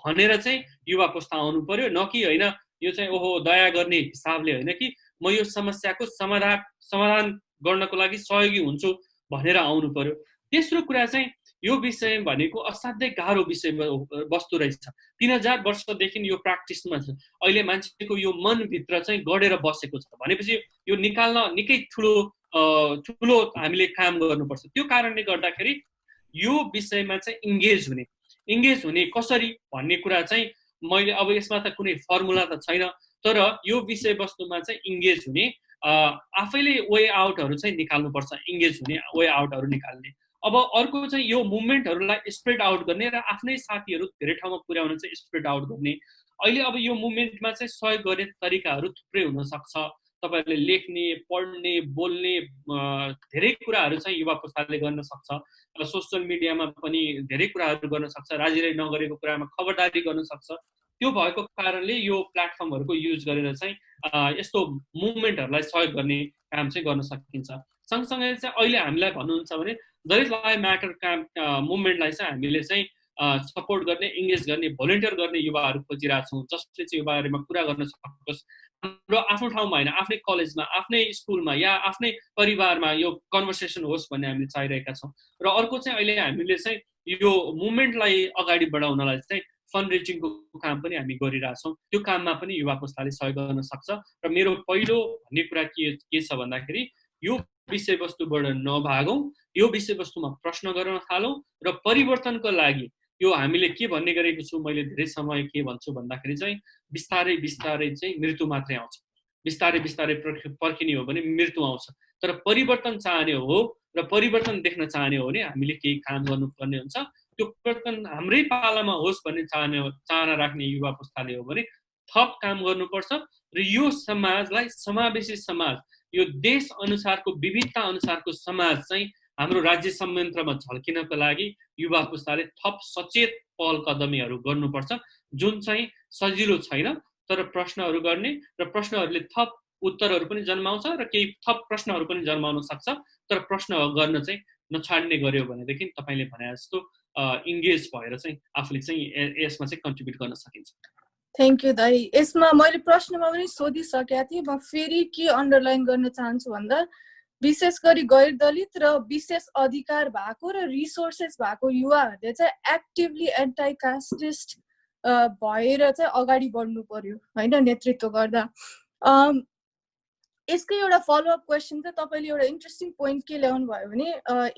भनेर चाहिँ युवा पुस्ता आउनु पर्यो। न कि होइन यो चाहिँ ओहो दया गर्ने हिसाबले होइन कि म यो समस्याको समाधान गर्नको लागि सहयोगी हुन्छु भनेर आउनु पर्यो। तेस्रो कुरा चाहिँ यो विषय भनेको असाध्यै गाह्रो विषय वस्तु रहेछ। 3000 वर्षदेखि यो प्र्याक्टिसमा छ। अहिले मान्छेको यो मनभित्र चाहिँ गढेर बसेको छ भनेपछि यो निकाल्न निकै ठुलो हामीले काम गर्नुपर्छ। त्यो कारणले गर्दाखेरि यो विषयमा चाहिँ इङ्गेज हुने कसरी भन्ने कुरा चाहिँ मैले अब यसमा त कुनै फर्मुला त छैन, तर यो विषयवस्तुमा चाहिँ इङ्गेज हुने आफैले वे आउटहरू चाहिँ निकाल्नुपर्छ। इङ्गेज हुने वे आउटहरू निकाल्ने। अब अर्को चाहिँ यो मुभमेन्टहरूलाई स्प्रेड आउट गर्ने र आफ्नै साथीहरू धेरै ठाउँमा पुर्याउन चाहिँ स्प्रेड आउट गर्ने। अहिले अब यो मुभमेन्टमा चाहिँ सहयोग गर्ने तरिकाहरू थुप्रै हुनसक्छ। तपाईँहरूले लेख्ने, पढ्ने, बोल्ने धेरै कुराहरू चाहिँ युवा पुस्ताले गर्न सक्छ। सोसियल मिडियामा पनि धेरै कुराहरू गर्न सक्छ। राजीले नगरेको कुरामा खबरदारी गर्न सक्छ। त्यो भएको कारणले यो प्लेटफर्महरूको युज गरेर चाहिँ यस्तो मुभमेन्टहरूलाई सहयोग गर्ने काम चाहिँ गर्न सकिन्छ। सँगसँगै चाहिँ अहिले हामीलाई भन्नुहुन्छ भने दलित लाइफ म्याटर काम मुभमेन्टलाई चाहिँ हामीले चाहिँ सपोर्ट गर्ने, इङ्गेज गर्ने, भोलिन्टियर गर्ने युवाहरू खोजिरहेको छौँ जसले चाहिँ यो बारेमा कुरा गर्न सकोस्। हाम्रो आफ्नो ठाउँमा होइन, आफ्नै कलेजमा, आफ्नै स्कुलमा या आफ्नै परिवारमा यो कन्भर्सेसन होस् भन्ने हामीले चाहिरहेका छौँ। र अर्को चाहिँ अहिले हामीले चाहिँ यो मुभमेन्टलाई अगाडि बढाउनलाई चाहिँ फन्ड रेजिङको काम पनि हामी गरिरहेछौँ। त्यो काममा पनि युवा पुस्ताले सहयोग गर्न सक्छ। र मेरो पहिलो भन्ने कुरा के छ भन्दाखेरि यो विषयवस्तुबाट नभागौँ, यो विषयवस्तुमा प्रश्न गर्न थालौँ र परिवर्तनको लागि यो हामीले के भन्ने गरेको छु, मैले धेरै समय के भन्छु भन्दाखेरि चाहिँ बिस्तारै बिस्तारै चाहिँ मृत्यु मात्रै आउँछ। बिस्तारै बिस्तारै पर्खिने हो भने मृत्यु आउँछ। तर परिवर्तन चाहने हो र परिवर्तन देख्न चाहने हो भने हामीले केही काम गर्नुपर्ने हुन्छ। त्यो परिवर्तन हाम्रै पालामा होस् भन्ने चाहना राख्ने युवा पुस्ताले हो भने थप काम गर्नुपर्छ र यो समाजलाई समावेशी समाज, यो देश अनुसारको विविधता अनुसारको समाज चाहिँ हाम्रो राज्य संयन्त्रमा झल्किनको लागि युवा पुस्ताले थप सचेत पहल कदमीहरू गर्नुपर्छ, जुन चाहिँ सजिलो छैन तर प्रश्नहरू गर्ने र प्रश्नहरूले थप उत्तरहरू पनि जन्माउँछ र केही थप प्रश्नहरू पनि जन्माउन सक्छ। तर प्रश्न गर्न चाहिँ नछाड्ने गर्यो भनेदेखि तपाईँले भने जस्तो इङ्गेज भएर चाहिँ आफूले चाहिँ यसमा चाहिँ कन्ट्रिब्युट गर्न सकिन्छ। थ्याङ्क यू दाइ। यसमा मैले प्रश्नमा पनि सोधिसकेका थिएँ। म फेरि के अन्डरलाइन गर्न चाहन्छु भन्दा विशेष गरी गैर दलित र विशेष अधिकार भएको र रिसोर्सेस भएको युवाहरूले चाहिँ एक्टिभली एन्टी कास्टिस्ट भएर चाहिँ अगाडि बढ्नु पर्यो होइन, नेतृत्व गर्दा। यसकै एउटा फलोअप क्वेसन चाहिँ तपाईँले एउटा इन्ट्रेस्टिङ पोइन्ट के ल्याउनु भयो भने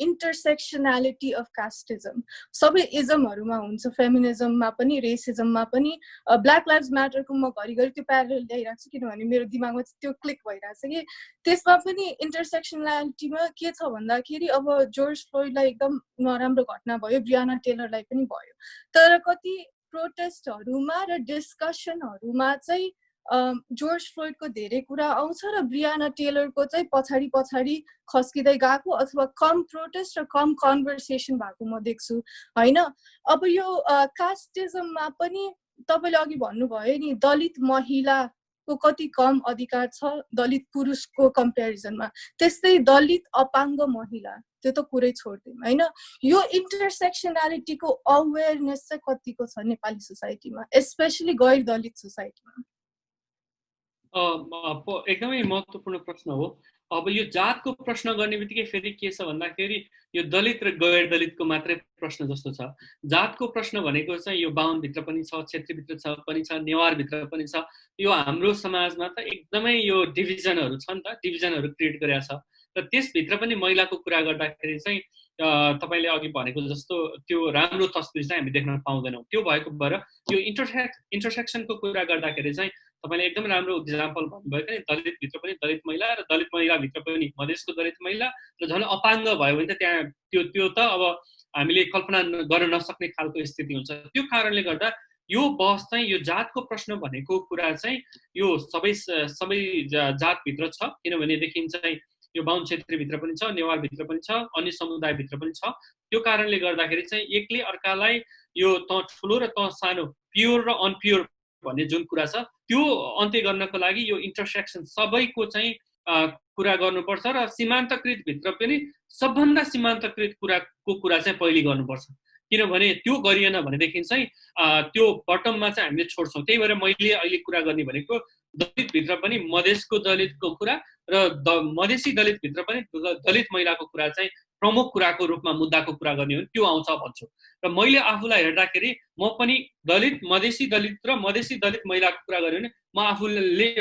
इन्टरसेक्सनालिटी अफ कास्टिजम सबै इजमहरूमा हुन्छ, फेमिनिजममा पनि रेसिजममा पनि। ब्ल्याक लाइभ्स म्याटरको म घरिघरि त्यो प्यारल ल्याइरहेको छु किनभने मेरो दिमागमा त्यो क्लिक भइरहेको छ कि त्यसमा पनि इन्टरसेक्सनालिटीमा के छ भन्दाखेरि अब जर्ज फ्लोइडलाई एकदम नराम्रो घटना भयो, ब्रियाना टेलरलाई पनि भयो, तर कति प्रोटेस्टहरूमा र डिस्कसनहरूमा चाहिँ जर्ज फ्लोइडको धेरै कुरा आउँछ र ब्रियाना टेलरको चाहिँ पछाडि पछाडि खस्किँदै गएको अथवा कम प्रोटेस्ट र कम कन्भर्सेसन भएको म देख्छु होइन। अब यो कास्टिजममा पनि तपाईँले अघि भन्नुभयो नि दलित महिलाको कति कम अधिकार छ दलित पुरुषको कम्पेरिजनमा, त्यस्तै दलित अपाङ्ग महिला त्यो त कुरै छोड्दिउँ होइन। यो इन्टरसेक्सनालिटीको अवेरनेस चाहिँ कतिको छ नेपाली सोसाइटीमा, स्पेसली गैर दलित सोसाइटीमा? एकदमै महत्त्वपूर्ण प्रश्न हो। अब यो जातको प्रश्न गर्ने बित्तिकै फेरि के छ भन्दाखेरि यो दलित र गैर दलितको मात्रै प्रश्न जस्तो छ। जातको प्रश्न भनेको चाहिँ यो बाहुनभित्र पनि छ, क्षेत्रीभित्र पनि छ, नेवारभित्र पनि छ। यो हाम्रो समाजमा त एकदमै यो डिभिजनहरू छ नि त, डिभिजनहरू क्रिएट गरेका छ। र त्यसभित्र पनि महिलाको कुरा गर्दाखेरि चाहिँ तपाईँले अघि भनेको जस्तो त्यो राम्रो तस्बिर चाहिँ हामी देख्न पाउँदैनौँ। त्यो भएको भएर यो इन्टरसेक्सनको कुरा गर्दाखेरि चाहिँ तपाईँले एकदम राम्रो इक्जाम्पल भन्नुभयो कि दलितभित्र पनि दलित महिला र दलित महिलाभित्र पनि मधेसको दलित महिला र झन् अपाङ्ग भयो भने त त्यहाँ त्यो त अब हामीले कल्पना गर्न नसक्ने खालको स्थिति हुन्छ। त्यो कारणले गर्दा यो बहस चाहिँ यो जातको प्रश्न भनेको कुरा चाहिँ यो सबै जातभित्र छ, किनभनेदेखि चाहिँ यो बाहुन क्षेत्रभित्र पनि छ, नेवारभित्र पनि छ, अन्य समुदायभित्र पनि छ। त्यो कारणले गर्दाखेरि चाहिँ एकले अर्कालाई यो त ठुलो र त सानो, प्योर र अनप्योर भन्ने जुन कुरा छ त्यो अन्त्य गर्नको लागि यो इन्टरसेक्सन सबैको चाहिँ कुरा गर्नुपर्छ र सीमान्तकृत भित्र पनि सबभन्दा सीमान्तकृत कुरा चाहिँ पहिले गर्नुपर्छ, किनभने त्यो गरिएन भनेदेखि चाहिँ त्यो बटममा चाहिँ हामीले छोड्छौँ। त्यही भएर मैले अहिले कुरा गर्ने भनेको दलितभित्र पनि मधेसको दलितको कुरा र मधेसी दलितभित्र पनि दलित महिलाको कुरा चाहिँ प्रमुख कुराको रूपमा मुद्दाको कुरा गर्ने हो भने त्यो आउँछ भन्छु। र मैले आफूलाई हेर्दाखेरि म पनि दलित मधेसी दलित र मधेसी दलित महिलाको कुरा गऱ्यो भने म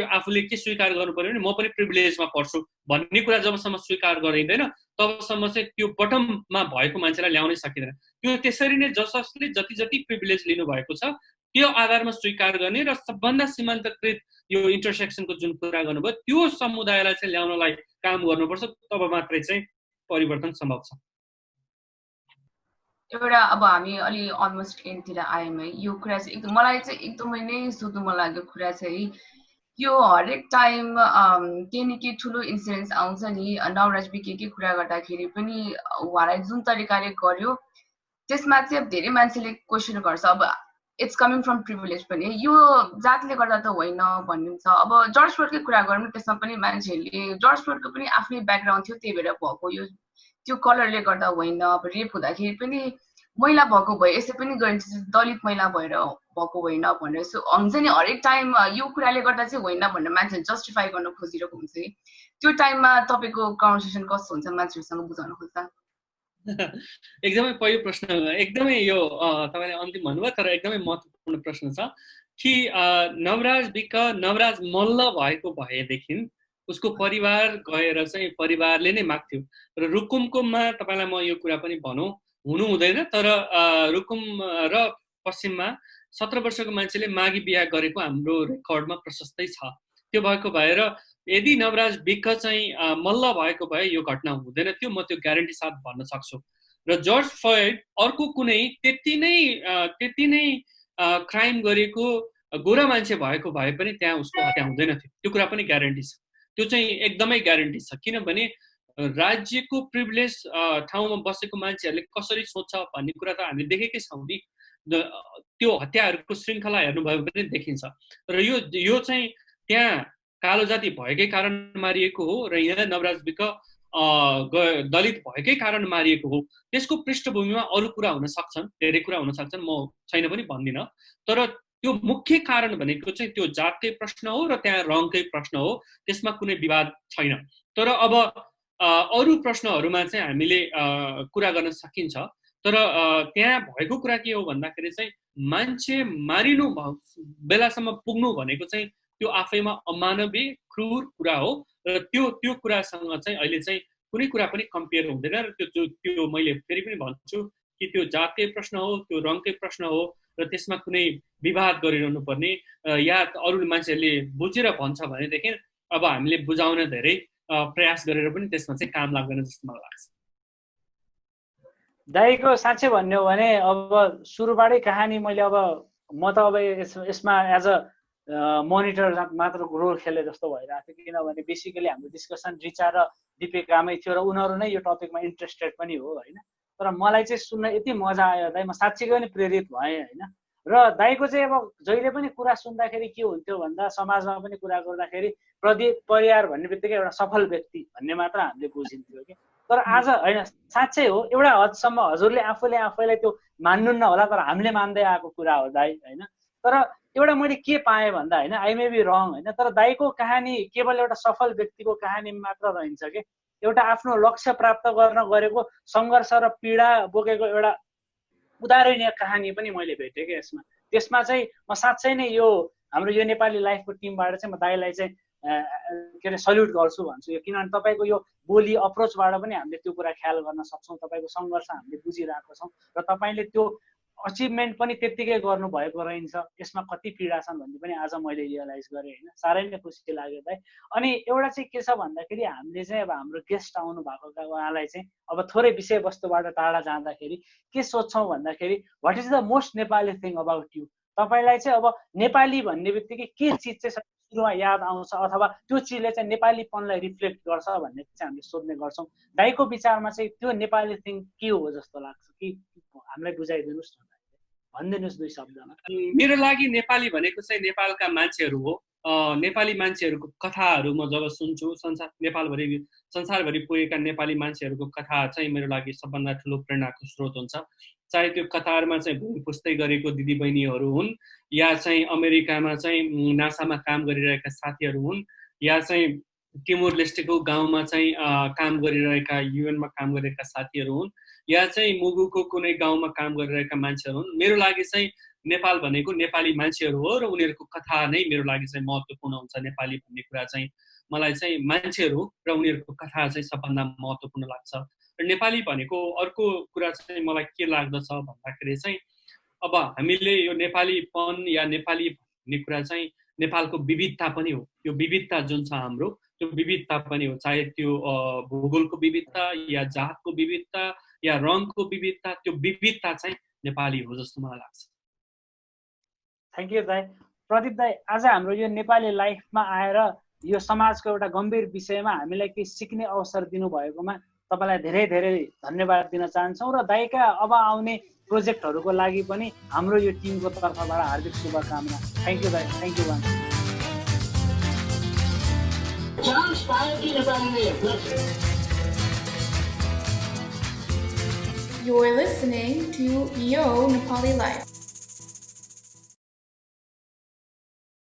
आफूले के स्वीकार गर्नु पर्यो भने म पनि प्रिभिलेजमा पर्छु भन्ने कुरा जबसम्म स्वीकार गरिँदैन तबसम्म चाहिँ त्यो बटममा भएको मान्छेलाई ल्याउनै सकिँदैन। त्यो त्यसरी नै जसले जति जति प्रिभिलेज लिनुभएको छ त्यो आधारमा स्वीकार गर्ने र सबभन्दा सीमान्तकृत यो इन्टरसेक्सनको जुन कुरा गर्नुभयो त्यो समुदायलाई चाहिँ ल्याउनलाई काम गर्नुपर्छ, तब मात्रै चाहिँ परिवर्तन सम्भव छ। एउटा अब हामी अलि अलमोस्ट एन्डतिर आयौँ है। यो कुरा चाहिँ एकदम मलाई चाहिँ एकदमै नै सोध्नु मन लागेको कुरा चाहिँ यो हरेक टाइम केही न केही ठुलो इन्सिडेन्ट्स आउँछ नि, नवराज के कुरा गर्दाखेरि पनि उहाँलाई जुन तरिकाले गर्यो त्यसमा चाहिँ धेरै मान्छेले क्वेसन गर्छ। अब इट्स कमिङ फ्रम प्रिभिलेज पनि यो जातले गर्दा त होइन भनिन्छ। अब जर्ज फ्लोइडकै कुरा गरौँ त्यसमा पनि मान्छेहरूले जर्ज फ्लोइडको पनि आफ्नै ब्याकग्राउन्ड थियो, त्यही भएर भएको यो त्यो कलरले गर्दा होइन। अब रेप हुँदाखेरि पनि महिला भएको भए यसै पनि गरिन्छ, दलित महिला भएर भएको होइन भनेर। सो हुन्छ नि हरेक टाइम यो कुराले गर्दा चाहिँ होइन भनेर मान्छेले जस्टिफाई गर्न खोजिरहेको हुन्छ कि त्यो टाइममा तपाईँको कन्भर्सेसन कस्तो हुन्छ मान्छेहरूसँग बुझाउन खोज्दा? एकदमै पहिलो प्रश्न, एकदमै यो तपाईँले अन्तिम भन्नुभयो तर एकदमै महत्त्वपूर्ण प्रश्न छ कि नवराज विक नवराज मल्ल भएको भएदेखि उसको परिवार गएर चाहिँ परिवारले नै माग्थ्यो र रुकुमकोमा तपाईँलाई म यो कुरा पनि भनौँ हुनु हुँदैन, तर रुकुम र पश्चिममा 17 वर्षको मान्छेले मागी बिहा गरेको हाम्रो रेकर्डमा प्रशस्तै छ। त्यो भएको भएर यदि नवराज विक चाहिँ मल्ल भएको भए यो घटना हुँदैन थियो, म त्यो ग्यारेन्टी साथ भन्न सक्छु। र जर्ज फ्लोइड अर्को कुनै त्यति नै क्राइम गरेको गोरा मान्छे भएको भए पनि त्यहाँ उसको हत्या हुँदैन थियो, त्यो कुरा पनि ग्यारेन्टी छ। त्यो चाहिँ एकदमै ग्यारेन्टी छ, किनभने राज्यको प्रिभिलेज ठाउँमा बसेको मान्छेहरूले कसरी सोच्छ भन्ने कुरा त हामीले देखेकै छौँ नि। त्यो हत्याहरूको श्रृङ्खला हेर्नुभयो भने देखिन्छ। र यो चाहिँ त्यहाँ कालो जाति भएकै कारण मारिएको हो र यहाँ नवराज विक दलित भएकै कारण मारिएको हो। त्यसको पृष्ठभूमिमा अरू कुरा हुन सक्छन्, धेरै कुरा हुन सक्छन्, म छैन पनि भन्दिनँ, तर त्यो मुख्य कारण भनेको चाहिँ त्यो जातकै प्रश्न हो र त्यहाँ रङकै प्रश्न हो, त्यसमा कुनै विवाद छैन। तर अब अरू प्रश्नहरूमा चाहिँ हामीले कुरा गर्न सकिन्छ, तर त्यहाँ भएको कुरा के हो भन्दाखेरि चाहिँ मान्छे मारिनु बेलासम्म पुग्नु भनेको चाहिँ त्यो आफैमा अमानवीय क्रूर कुरा हो र त्यो कुरासँग चाहिँ अहिले चाहिँ कुनै कुरा पनि कम्पेयर हुँदैन। र त्यो मैले फेरि पनि भन्छु कि त्यो जातकै प्रश्न हो, त्यो रङकै प्रश्न हो र त्यसमा कुनै विवाद गरिरहनु पर्ने या अरू मान्छेहरूले बुझेर भन्छ भनेदेखि अब हामीले बुझाउन धेरै प्रयास गरेर पनि त्यसमा चाहिँ काम लाग्दैन जस्तो मलाई लाग्छ। दाइको साँच्चै भन्ने हो भने अब सुरुबाटै कहानी मैले अब म त अब यसमा एज अ मोनिटर मात्र रोल खेले जस्तो भइरहेको थियो, किनभने बेसिकली हाम्रो डिस्कसन रिचा र दिपिकामै थियो र उनीहरू नै यो टपिकमा इन्ट्रेस्टेड पनि हो होइन। तर मलाई चाहिँ सुन्न यति मजा आयो दाइ, म साँच्चीकै पनि प्रेरित भएँ होइन। र दाइको चाहिँ अब जहिले पनि कुरा सुन्दाखेरि के हुन्थ्यो भन्दा समाजमा पनि कुरा गर्दाखेरि प्रदीप परियार भन्ने बित्तिकै एउटा सफल व्यक्ति भन्ने मात्र हामीले बुझिन्थ्यो कि। तर आज होइन, साँच्चै हो, एउटा हदसम्म हजुरले आफैलाई त्यो मान्नुहुन्न होला तर हामीले मान्दै आएको कुरा हो दाइ होइन। तर एउटा मैले के पाएँ भन्दा होइन, आई मे बी रङ होइन, तर दाइको कहानी केवल एउटा सफल व्यक्तिको कहानी मात्र रहन्छ कि एउटा आफ्नो लक्ष्य प्राप्त गर्न गरेको सङ्घर्ष र पीडा बोकेको एउटा उदाहरणीय कहानी पनि मैले भेटेँ कि यसमा। त्यसमा चाहिँ म साँच्चै नै यो हाम्रो यो नेपाली लाइफको टिमबाट चाहिँ म दाइलाई चाहिँ के अरे सल्युट गर्छु भन्छु यो, किनभने तपाईँको यो बोली अप्रोचबाट पनि हामीले त्यो कुरा ख्याल गर्न सक्छौँ, तपाईँको सङ्घर्ष हामीले बुझिरहेको छौँ र तपाईँले त्यो अचिभमेन्ट पनि त्यत्तिकै गर्नुभएको रहेछ। यसमा कति पीडा छन् भन्ने पनि आज मैले रियलाइज गरेँ होइन। साह्रै नै खुसी लाग्यो दाइ। अनि एउटा चाहिँ के छ भन्दाखेरि हामीले चाहिँ अब हाम्रो गेस्ट आउनु भएको उहाँलाई चाहिँ अब थोरै विषयवस्तुबाट टाढा जाँदाखेरि के सोध्छौँ भन्दाखेरि what is the most Nepali thing about you, तपाईँलाई चाहिँ अब नेपाली भन्ने बित्तिकै के चिज चाहिँ सुरुमा याद आउँछ अथवा त्यो चिजले चाहिँ नेपालीपनलाई रिफ्लेक्ट गर्छ भन्ने चाहिँ हामीले सोध्ने गर्छौँ। दाइको विचारमा चाहिँ त्यो नेपाली थिङ के हो जस्तो लाग्छ कि हामीलाई बुझाइदिनुहोस् न, भनिदिनुहोस् दुई शब्दमा। मेरो लागि नेपाली भनेको चाहिँ नेपालका मान्छेहरू हो। नेपाली मान्छेहरूको कथाहरू म जब सुन्छु, संसारभरि पुगेका नेपाली मान्छेहरूको कथा चाहिँ मेरो लागि सबभन्दा ठुलो प्रेरणाको स्रोत हुन्छ। चाहे त्यो कतारमा चाहिँ भूमि पुस्दै गरेको दिदीबहिनीहरू हुन् या चाहिँ अमेरिकामा चाहिँ नासामा काम गरिरहेका साथीहरू हुन् या चाहिँ टिमोर लेस्टेको गाउँमा चाहिँ काम गरिरहेका युएनमा काम गरिरहेका साथीहरू हुन् या चाहिँ मुगुको कुनै गाउँमा काम गरिरहेका मान्छेहरू हुन्। मेरो लागि चाहिँ नेपाल भनेको नेपाली मान्छेहरू हो र उनीहरूको कथा नै मेरो लागि चाहिँ महत्त्वपूर्ण हुन्छ। नेपाली भन्ने कुरा चाहिँ मलाई चाहिँ मान्छेहरू र उनीहरूको कथा चाहिँ सबभन्दा महत्त्वपूर्ण लाग्छ। र नेपाली भनेको अर्को कुरा चाहिँ मलाई के लाग्दछ भन्दाखेरि चाहिँ अब हामीले यो नेपालीपन या नेपाली भन्ने कुरा चाहिँ नेपालको विविधता पनि हो। यो विविधता जुन छ हाम्रो त्यो विविधता पनि हो, चाहे त्यो भूगोलको विविधता या जातको विविधता या रङको विविधता, त्यो विविधता चाहिँ नेपाली हो जस्तो मलाई लाग्छ। थ्याङ्क यू दाइ। प्रदीप दाइ, आज हाम्रो यो नेपाली लाइफमा आएर यो समाजको एउटा गम्भीर विषयमा हामीलाई केही सिक्ने अवसर दिनुभएकोमा तपाईँलाई धेरै धेरै धन्यवाद दिन चाहन्छौँ र दाइका अब आउने प्रोजेक्टहरूको लागि पनि हाम्रो यो टिमको तर्फबाट हार्दिक शुभकामना। थ्याङ्क यू दाइ, thank you one. You're listening to Yo Nepali Life.